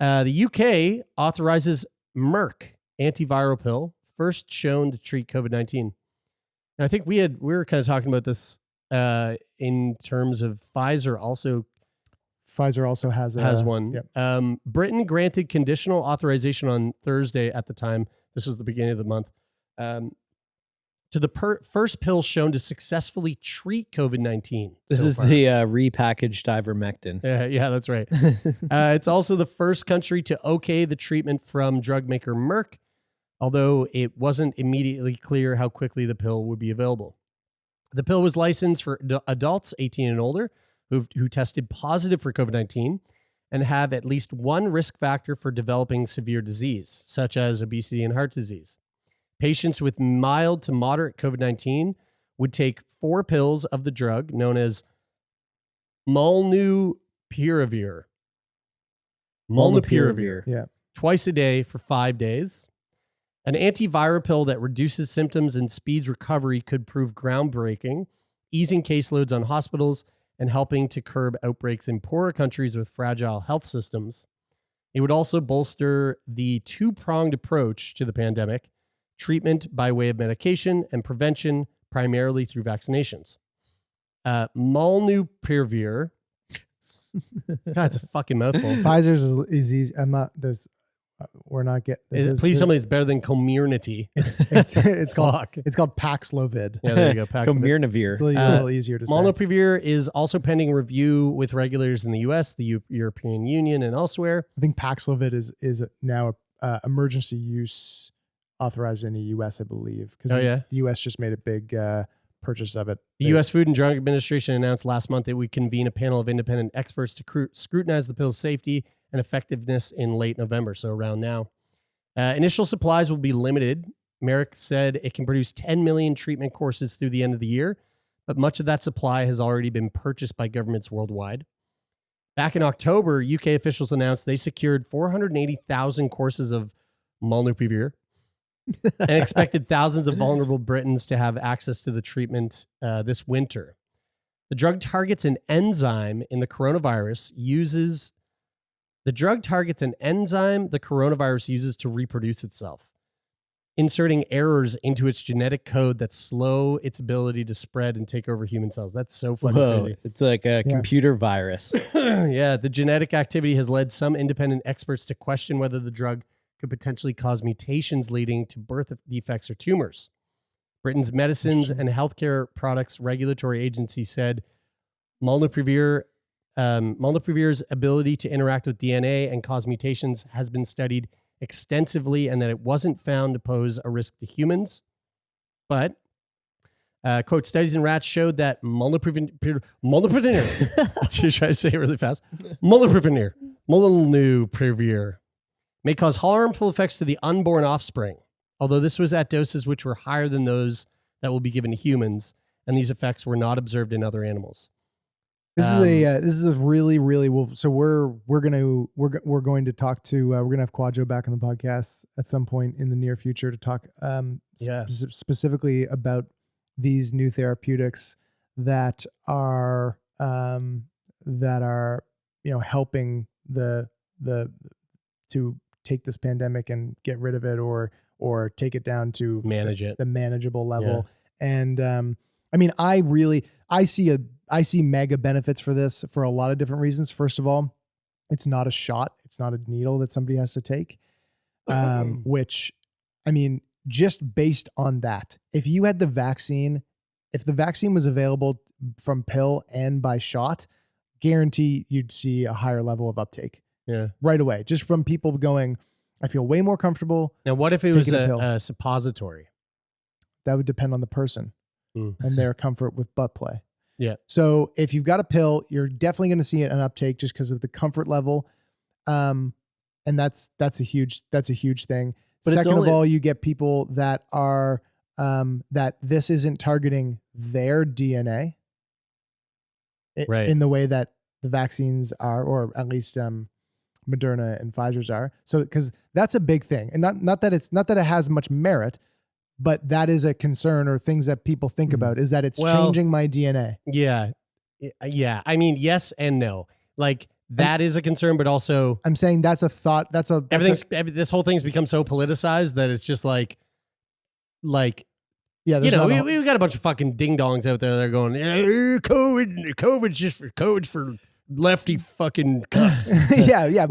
The UK authorizes Merck antiviral pill, first shown to treat COVID-19. And I think we were kind of talking about this in terms of Pfizer also has one. Yep. Britain granted conditional authorization on Thursday at the time. This was the beginning of the month. To the first pill shown to successfully treat COVID-19. This is the repackaged ivermectin. Yeah, that's right. It's also the first country to okay the treatment from drug maker Merck, although it wasn't immediately clear how quickly the pill would be available. The pill was licensed for adults 18 and older who tested positive for COVID-19 and have at least one risk factor for developing severe disease, such as obesity and heart disease. Patients with mild to moderate COVID-19 would take 4 pills of the drug known as molnupiravir. Yeah. Twice a day for 5 days. An antiviral pill that reduces symptoms and speeds recovery could prove groundbreaking, easing caseloads on hospitals and helping to curb outbreaks in poorer countries with fragile health systems. It would also bolster the 2-pronged approach to the pandemic, treatment by way of medication and prevention primarily through vaccinations. Molnupiravir. God, it's a fucking mouthful. Pfizer's is easy. We're not getting. Please tell me it's better than Comirnaty. It's called Paxlovid. Yeah, there you go. Paxlovid. Comirnavir. It's a little easier to say. Molnupiravir is also pending review with regulators in the U.S., the European Union, and elsewhere. I think Paxlovid is now emergency use authorized in the U.S., I believe. Because the U.S. just made a big purchase of it. The U.S. Food and Drug Administration announced last month that we convene a panel of independent experts to scrutinize the pill's safety and effectiveness in late November, so around now. Initial supplies will be limited. Merck said it can produce 10 million treatment courses through the end of the year, but much of that supply has already been purchased by governments worldwide. Back in October, UK officials announced they secured 480,000 courses of molnupiravir and expected thousands of vulnerable Britons to have access to the treatment this winter. The drug targets an enzyme in the coronavirus the coronavirus uses to reproduce itself, inserting errors into its genetic code that slow its ability to spread and take over human cells. That's so fucking crazy. It's like a computer virus. Yeah, the genetic activity has led some independent experts to question whether the drug could potentially cause mutations leading to birth defects or tumors. Britain's Medicines and Healthcare Products Regulatory Agency said molnupiravir's ability to interact with DNA and cause mutations has been studied extensively and that it wasn't found to pose a risk to humans. But, quote, studies in rats showed that molnupiravir should I say it really fast? Molnupiravir may cause harmful effects to the unborn offspring, although this was at doses which were higher than those that will be given to humans, and these effects were not observed in other animals. This is a really, really well. So we're going to talk to we're gonna have Quadjo back on the podcast at some point in the near future to talk specifically about these new therapeutics that are helping the to take this pandemic and get rid of it or take it down to the manageable level. Yeah. And I mean, I see mega benefits for this for a lot of different reasons. First of all, it's not a shot. It's not a needle that somebody has to take, which, I mean, just based on that, if you had the vaccine was available from pill and by shot, guarantee you'd see a higher level of uptake right away, just from people going, I feel way more comfortable. Now, what if it was taking a pill. a suppository? That would depend on the person and their comfort with butt play. Yeah. So if you've got a pill, you're definitely going to see an uptake just because of the comfort level. And that's a huge thing. But second of all, you get people that are, that this isn't targeting their DNA in the way that the vaccines are, or at least, Moderna and Pfizer's are. So, cause that's a big thing, and not that it has much merit, but that is a concern, or things that people think about, is that it's changing my DNA. Yeah. Yeah. I mean, yes and no. Like that is a concern, but also I'm saying that's a thought. This whole thing's become so politicized that it's just like, yeah, we've got a bunch of fucking ding dongs out there that are going, COVID's just for COVID's for lefty fucking cucks. yeah.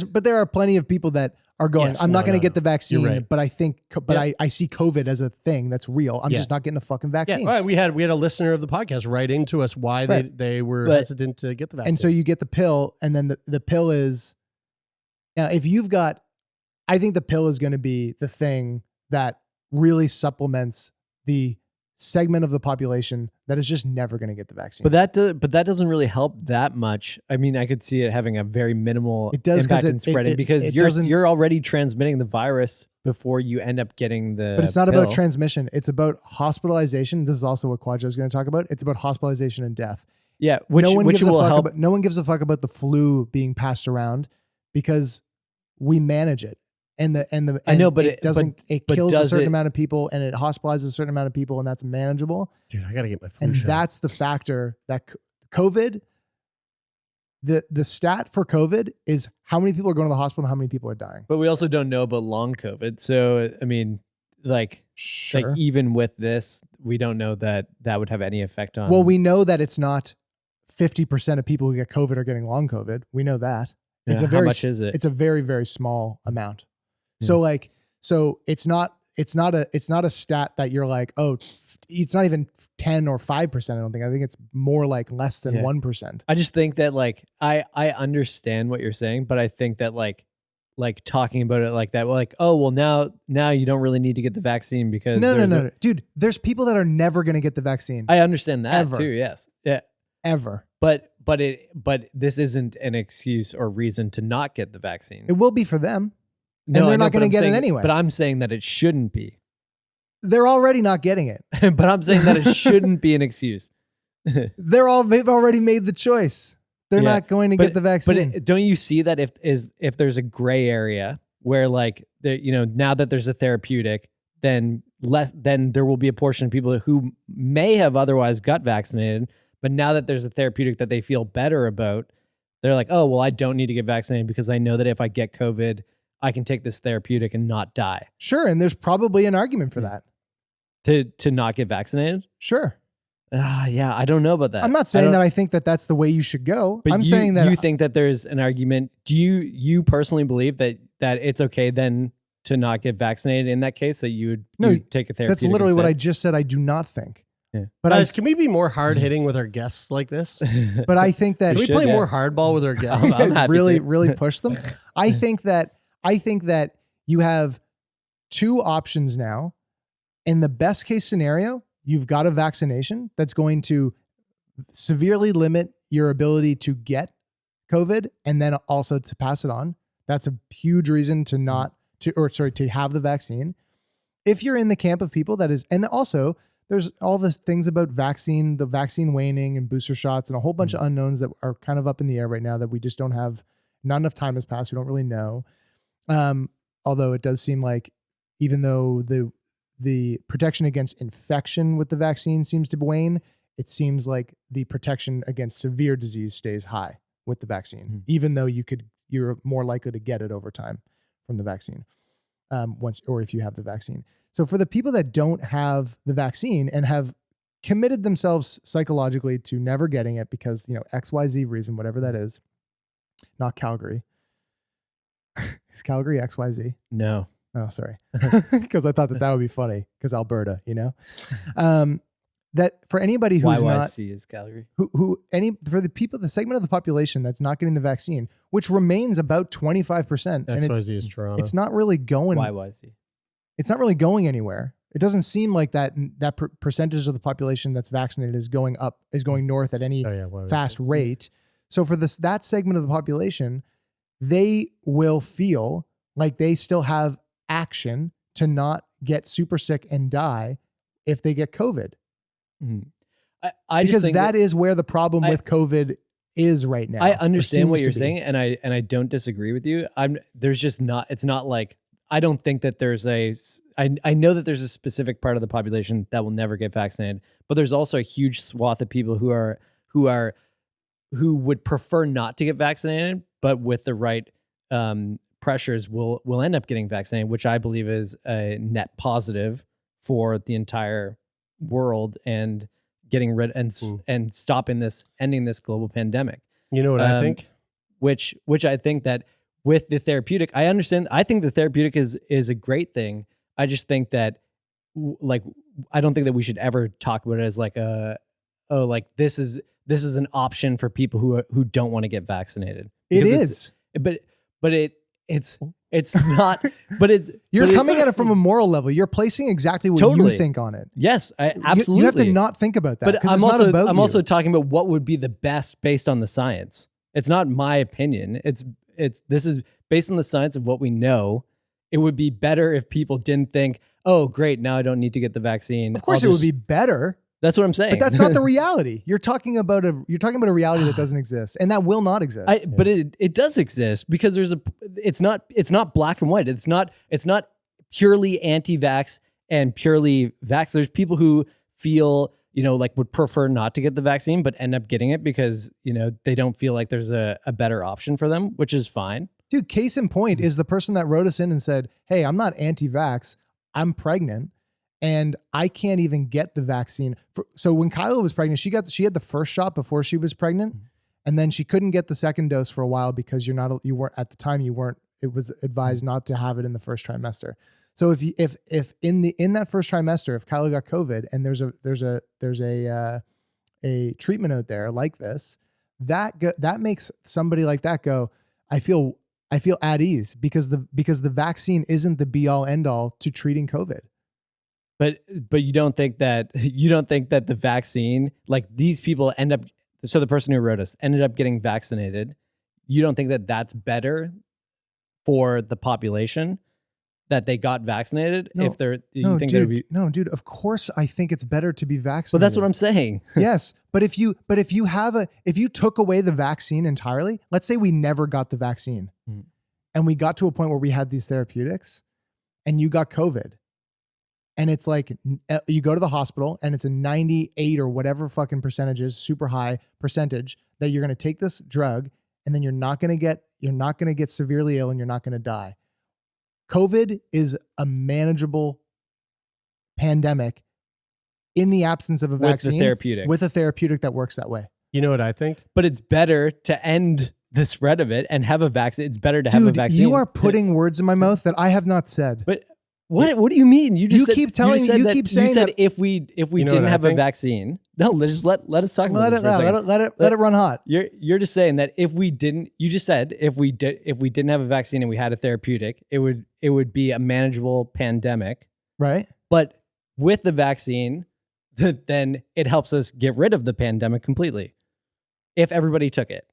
But there are plenty of people that are going, Yes, I'm not going to get the vaccine, right. but I think, I see COVID as a thing that's real. I'm just not getting a fucking vaccine. Yeah, right. We had a listener of the podcast write into us why they were hesitant to get the vaccine. And so you get the pill, and then the pill is, now if you've got, I think the pill is going to be the thing that really supplements the segment of the population that is just never going to get the vaccine. But that doesn't really help that much. I mean, I could see it having a very minimal impact in spreading, because you're already transmitting the virus before you end up getting the But it's not pill. about transmission. It's about hospitalization. This is also what Quadra is going to talk about. It's about hospitalization and death. Yeah, which will help. No one gives a fuck about the flu being passed around, because we manage it. I know, but it kills a certain amount of people, and it hospitalizes a certain amount of people, and that's manageable. Dude, I gotta get my flu And shot. that's the factor that COVID, the stat for COVID is how many people are going to the hospital and how many people are dying. But we also don't know about long COVID. So, I mean, Sure. like even with this, we don't know that would have any effect on. Well, we know that it's not 50% of people who get COVID are getting long COVID. We know that. Yeah, how much is it? It's a very, very small amount. So it's not a stat that you're like, oh, it's not even 10 or 5%. I don't think. I think it's more like less than 1%. I just think that I understand what you're saying, but I think that like talking about it like that, like, oh, well, now you don't really need to get the vaccine because no. Dude, there's people that are never going to get the vaccine. I understand that Ever. too. Yes. Yeah. Ever. But this isn't an excuse or reason to not get the vaccine. It will be for them. No, and they're not going to get it anyway. But I'm saying that it shouldn't be. They're already not getting it. But I'm saying that it shouldn't be an excuse. They've already made the choice. They're not going to get the vaccine. But don't you see that if there's a gray area where now that there's a therapeutic, then there will be a portion of people who may have otherwise got vaccinated, but now that there's a therapeutic that they feel better about, they're like, oh, well, I don't need to get vaccinated because I know that if I get COVID, I can take this therapeutic and not die. Sure, and there's probably an argument for that. To not get vaccinated? Sure. Yeah, I don't know about that. I'm not saying that I think that that's the way you should go. But I'm saying that you think that there's an argument. Do you personally believe that it's okay then to not get vaccinated in that case, that you'd take a therapeutic? That's literally instead? what I just said. I do not think. Yeah. But guys, can we be more hard hitting with our guests like this? But I think that can we play more hardball with our guests? I'm happy really push them. I think that you have two options now. In the best case scenario, you've got a vaccination that's going to severely limit your ability to get COVID and then also to pass it on. That's a huge reason to have the vaccine. If you're in the camp of people that is, and also there's all the things about the vaccine waning and booster shots and a whole bunch of unknowns that are kind of up in the air right now that we just don't have, not enough time has passed. We don't really know. Although it does seem like even though the protection against infection with the vaccine seems to wane, it seems like the protection against severe disease stays high with the vaccine, even though you're more likely to get it over time from the vaccine if you have the vaccine. So for the people that don't have the vaccine and have committed themselves psychologically to never getting it because, XYZ reason, whatever that is, not Calgary. Is Calgary XYZ? No. Oh, sorry. Because I thought that would be funny because Alberta, that for anybody who's not YYC is Calgary. For the people, the segment of the population that's not getting the vaccine, which remains about 25%. XYZ is Toronto. It's not really going. YYC. It's not really going anywhere. It doesn't seem like that percentage of the population that's vaccinated is going up, is going north at any fast rate. So for that segment of the population, they will feel like they still have action to not get super sick and die if they get COVID. Mm-hmm. Because that is where the problem with COVID is right now. I understand what you're saying, and I don't disagree with you. It's not like, I don't think that I know that there's a specific part of the population that will never get vaccinated, but there's also a huge swath of people who would prefer not to get vaccinated, but with the right pressures will end up getting vaccinated, which I believe is a net positive for the entire world and getting rid and stopping this, ending this global pandemic. You know what I think? Which I think that with the therapeutic, I understand. I think the therapeutic is a great thing. I just think that I don't think that we should ever talk about it as like this is an option for people who don't want to get vaccinated. It is. It's not, but you're coming at it from a moral level. You're placing exactly what you think on it. Yes, absolutely. You have to not think about that. But I'm also talking about what would be the best based on the science. It's not my opinion. This is based on the science of what we know. It would be better if people didn't think, oh, great, now I don't need to get the vaccine. Of course, it would be better. That's what I'm saying. But that's not the reality. You're talking about a reality that doesn't exist, and that will not exist. But it does exist because it's not black and white. It's not purely anti-vax and purely vax. There's people who feel, would prefer not to get the vaccine, but end up getting it because, they don't feel like there's a better option for them, which is fine. Dude, case in point is the person that wrote us in and said, hey, I'm not anti-vax. I'm pregnant. And I can't even get the vaccine. So when Kyla was pregnant, she had the first shot before she was pregnant, and then she couldn't get the second dose for a while because you weren't at the time. It was advised not to have it in the first trimester. So if in that first trimester, if Kyla got COVID and there's a treatment out there like this, that makes somebody like that go, I feel at ease because the vaccine isn't the be all end all to treating COVID. But you don't think that the vaccine, like these people so the person who wrote us ended up getting vaccinated. You don't think that that's better for the population that they got vaccinated? No, if they're, no, dude, of course I think it's better to be vaccinated. But that's what I'm saying. Yes. But if you took away the vaccine entirely, let's say we never got the vaccine and we got to a point where we had these therapeutics and you got COVID. And it's like, you go to the hospital and it's a 98 or whatever fucking percentages, super high percentage that you're going to take this drug and then you're not going to get severely ill and you're not going to die. COVID is a manageable pandemic in the absence of a vaccine with a therapeutic that works that way. You know what I think? But it's better to end the spread of it and have a vaccine. It's better to have a vaccine. You are putting words in my mouth that I have not said. But what do you mean? You keep saying that if we didn't have a vaccine. No, let us talk about this for a second. Let it run hot. You're just saying that if we didn't have a vaccine and we had a therapeutic, it would be a manageable pandemic. Right. But with the vaccine, then it helps us get rid of the pandemic completely. If everybody took it.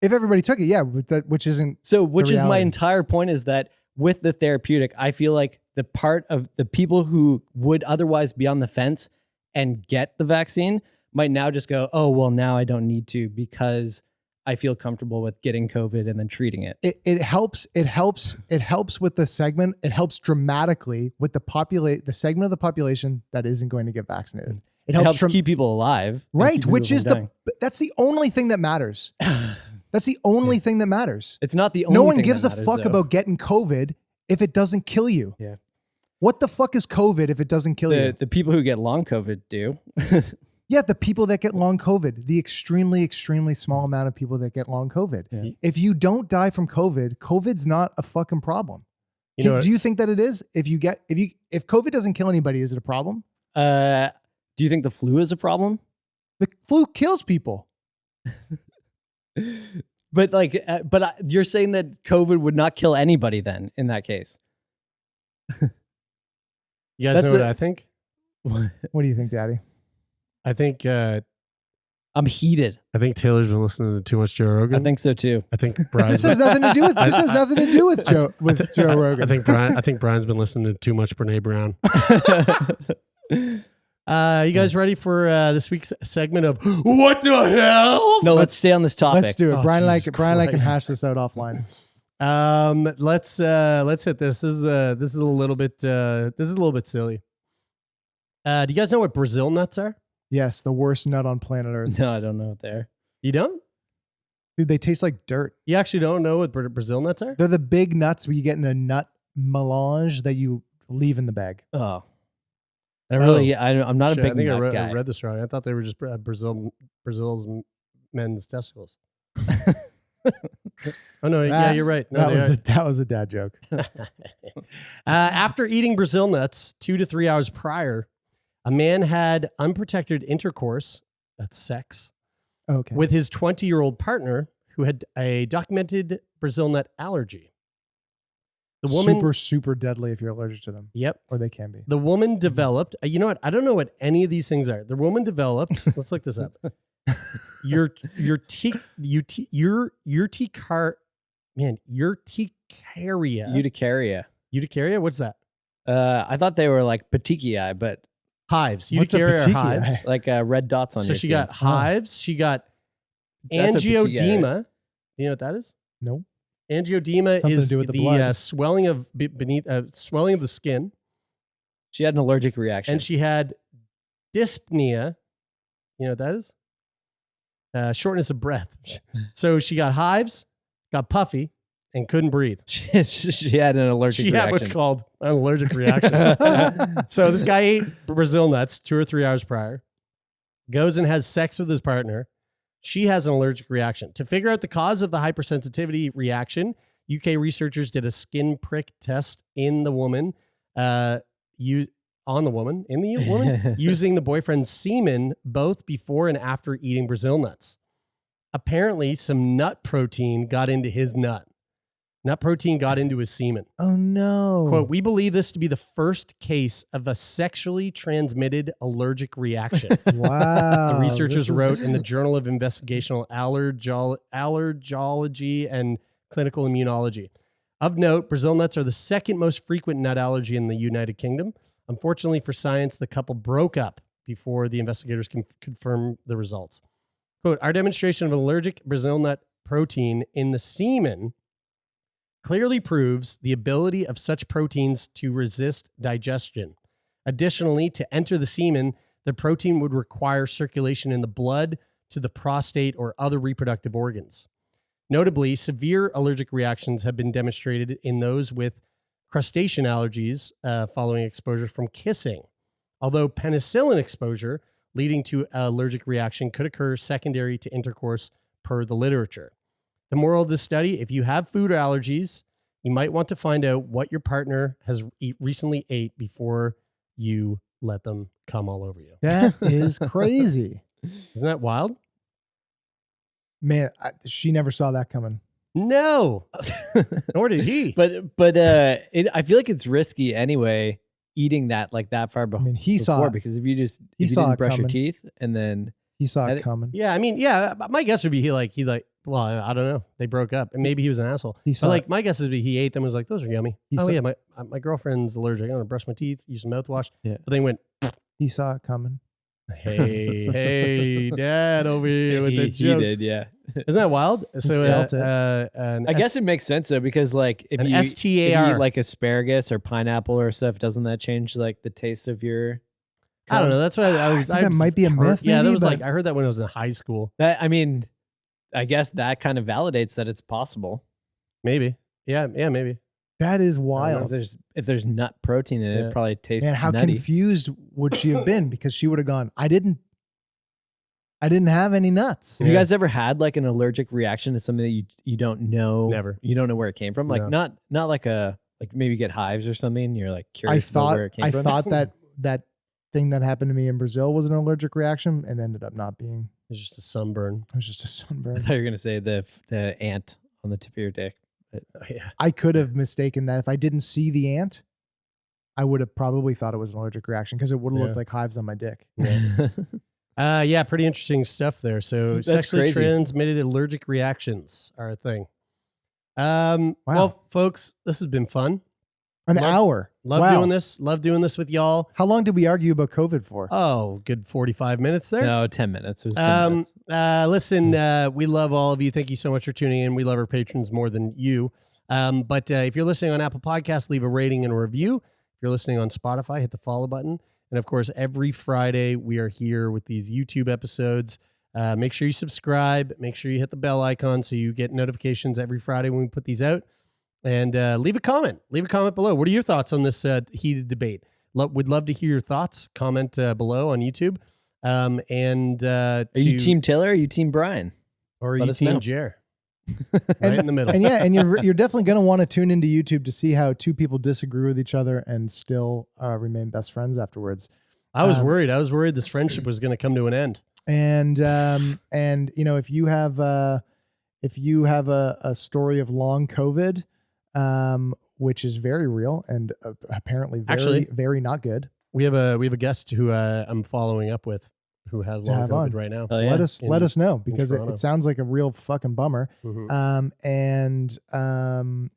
Yeah, which isn't so. Which is my entire point is that with the therapeutic, I feel like the part of the people who would otherwise be on the fence and get the vaccine might now just go, oh, well, now I don't need to because I feel comfortable with getting COVID and then treating it. It helps with the segment. It helps dramatically with the segment of the population that isn't going to get vaccinated. It helps keep people alive. Right. Which is that's the only thing that matters. That's the only thing that matters. It's not the only thing. No one gives a fuck about getting COVID if it doesn't kill you. Yeah. What the fuck is COVID if it doesn't kill you? The people who get long COVID do. Yeah, the people that get long COVID, the extremely, extremely small amount of people that get long COVID. Yeah. If you don't die from COVID, COVID's not a fucking problem. You know Do you think that it is? If COVID doesn't kill anybody, is it a problem? Do you think the flu is a problem? The flu kills people. But you're saying that COVID would not kill anybody then in that case. You guys That's know what I think? What do you think, Daddy? I think I'm heated. I think Taylor's been listening to too much Joe Rogan. I think so too. I think Brian. This has nothing to do with Joe Rogan. I think Brian's been listening to too much Brene Brown. You guys ready for this week's segment of What the Hell? No, let's stay on this topic. Let's do it. Oh, Brian Jesus can Christ. hash this out offline. Let's hit this. This is a little bit silly. Do you guys know what Brazil nuts are? Yes, the worst nut on planet Earth. No, I don't know what they are. You don't? Dude, they taste like dirt. You actually don't know what Brazil nuts are? They're the big nuts where you get in a nut melange that you leave in the bag. Oh. I'm not Shit, a big I think nut I guy. read this wrong. I thought they were just Brazil's men's testicles. Oh no, yeah, you're right. No, that was a dad joke. After eating Brazil nuts 2 to 3 hours prior, a man had unprotected intercourse, that's sex, Okay. with his 20-year-old partner who had a documented Brazil nut allergy. The woman, super deadly if you're allergic to them, yep. or they can be. The woman developed, you know what? I don't know what any of these things are. The woman developed, let's look this up. Urticaria. Urticaria. What's that? I thought they were like petechiae, but Hives. What's a Urticaria are petechiae? hives. like red dots on So your she skin. got hives. She got That's a petechiae, angioedema. You know what that is? No. Angioedema Something to is do with the the blood. swelling of swelling of the skin, She had an allergic reaction. and she had dyspnea. You know what that is? Shortness of breath. So she got hives, got puffy, and couldn't breathe. she had an allergic She reaction. had what's called an allergic reaction. So this guy ate Brazil nuts 2 or 3 hours prior, goes and has sex with his partner. She has an allergic reaction. To figure out the cause of the hypersensitivity reaction, UK researchers did a skin prick test in the woman, using the boyfriend's semen both before and after eating Brazil nuts. Apparently, some nut protein got into his nut. Nut protein got into his semen. Oh no. Quote, we believe this to be the first case of a sexually transmitted allergic reaction. Wow. The researchers wrote in the Journal of Investigational Allergology and Clinical Immunology. Of note, Brazil nuts are the second most frequent nut allergy in the United Kingdom. Unfortunately for science, the couple broke up before the investigators can confirm the results. Quote, our demonstration of allergic Brazil nut protein in the semen clearly proves the ability of such proteins to resist digestion. Additionally, to enter the semen, the protein would require circulation in the blood to the prostate or other reproductive organs. Notably, severe allergic reactions have been demonstrated in those with crustacean allergies following exposure from kissing. Although penicillin exposure leading to an allergic reaction could occur secondary to intercourse per the literature. The moral of this study, if you have food allergies, you might want to find out what your partner has recently ate before you let them come all over you. That is crazy. Isn't that wild? Man, she never saw that coming. No, nor did he. But I feel like it's risky anyway, eating that like that far I mean, he saw before, it. because if you He saw didn't it brush your coming. teeth and then He saw That- it coming. Yeah, I mean, yeah, my guess would be he well, I don't know. They broke up, and maybe he was an asshole. He saw But it. My guess is he ate them and was like, those are yummy. He Oh saw- yeah, my girlfriend's allergic. I'm gonna brush my teeth, use some mouthwash. Yeah. But they went, He saw it coming. hey, dad over here with the he jokes. did, yeah. Isn't that wild? So felt it. I guess it makes sense though, because like if An you STAR. eat like asparagus or pineapple or stuff, doesn't that change like the taste of your? I don't know. That's what I was. think that might be a myth, Yeah, that maybe, was but- I heard that when I was in high school. That I mean, I guess that kind of validates that it's possible. Maybe. Yeah, maybe. That is I don't know wild. if there's nut protein in it, Yeah. it probably tastes Man, how nutty. confused would she have been? Because she would have gone, I didn't have any nuts. Have you guys ever had like an allergic reaction to something that you don't know? Never. You don't know where it came from. Like No. not like a Like maybe get hives or something. And you're like curious about where it came from. I thought that thing that happened to me in Brazil was an allergic reaction and ended up not being. It's just a sunburn. It was just a I sunburn. thought you were gonna say the ant on the tip of your dick. But Yeah. I could have mistaken that. If I didn't see the ant, I would have probably thought it was an allergic reaction because it would have looked like hives on my dick. Yeah, pretty interesting stuff there. So That's sexually crazy. transmitted allergic reactions are a thing. Wow. Well, folks, this has been fun. An hour. Love Wow. doing this. Love doing this with y'all. How long did we argue about COVID for? Oh, good 45 minutes there. No, 10 minutes. It was 10 minutes. Listen, we love all of you. Thank you so much for tuning in. We love our patrons more than you. But if you're listening on Apple Podcasts, leave a rating and a review. If you're listening on Spotify, hit the follow button. And of course, every Friday we are here with these YouTube episodes. Make sure you subscribe. Make sure you hit the bell icon so you get notifications every Friday when we put these out. And leave a comment. Leave a comment below. What are your thoughts on this heated debate? Would love to hear your thoughts. Comment below on YouTube. Are you Team Taylor or are you Team Brian? Or are Let you us Team know. Jer? Right in the middle. And yeah, and you're definitely going to want to tune into YouTube to see how two people disagree with each other and still remain best friends afterwards. I was worried. I was worried this friendship was going to come to an end. And you know, if you have a story of long COVID, which is very real and apparently very not good. We have a guest who I'm following up with who has To long have COVID on. right now. Oh, yeah. Let us know because Toronto. it sounds like a real fucking bummer. Mhm.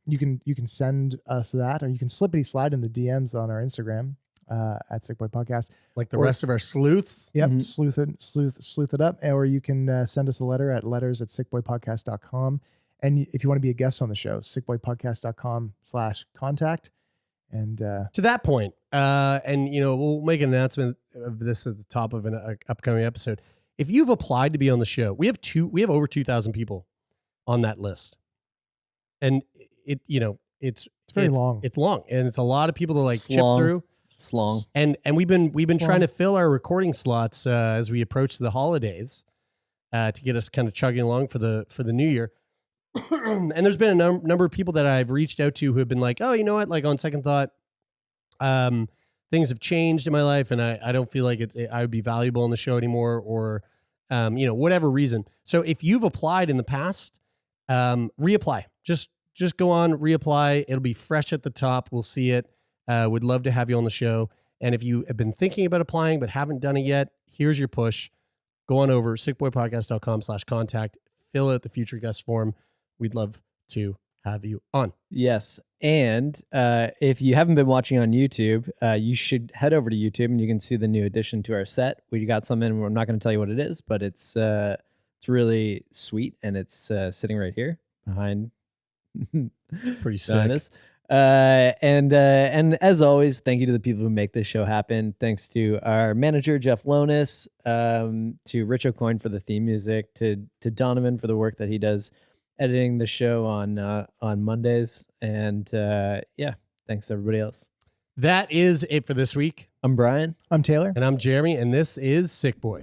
You can send us that, or you can slippity slide in the DMs on our Instagram at Sickboy Podcast. Like the Or- rest of our sleuths. Yep, Mhm. sleuth it up, or you can send us a letter at letters@sickboypodcast.com. And if you want to be a guest on the show, sickboypodcast.com/contact. And To that point, and you know, we'll make an announcement of this at the top of an upcoming episode. If you've applied to be on the show, we have over 2,000 people on that list, and it's very long. It's long, and it's a lot of people to like chip Slong. through. Slong. And we've been Slong. trying to fill our recording slots as we approach the holidays to get us kind of chugging along for the new year. And there's been a number of people that I've reached out to who have been like, oh, you know what? Like on second thought, things have changed in my life, and I don't feel like I would be valuable on the show anymore, or whatever reason. So if you've applied in the past, reapply. Just go on, reapply. It'll be fresh at the top. We'll see it. Would love to have you on the show. And if you have been thinking about applying but haven't done it yet, here's your push. Go on over sickboypodcast.com/contact. Fill out the future guest form. We'd love to have you on. Yes. And if you haven't been watching on YouTube, you should head over to YouTube and you can see the new addition to our set. We got something. I'm not going to tell you what it is, but it's really sweet, and it's sitting right here behind Pretty sick. Sinus. And as always, thank you to the people who make this show happen. Thanks to our manager, Jeff Lonis, to Rich O'Coin for the theme music, to Donovan for the work that he does editing the show on Mondays. And thanks everybody else. That is it for this week. I'm Brian. I'm Taylor. And I'm Jeremy, and this is Sickboy.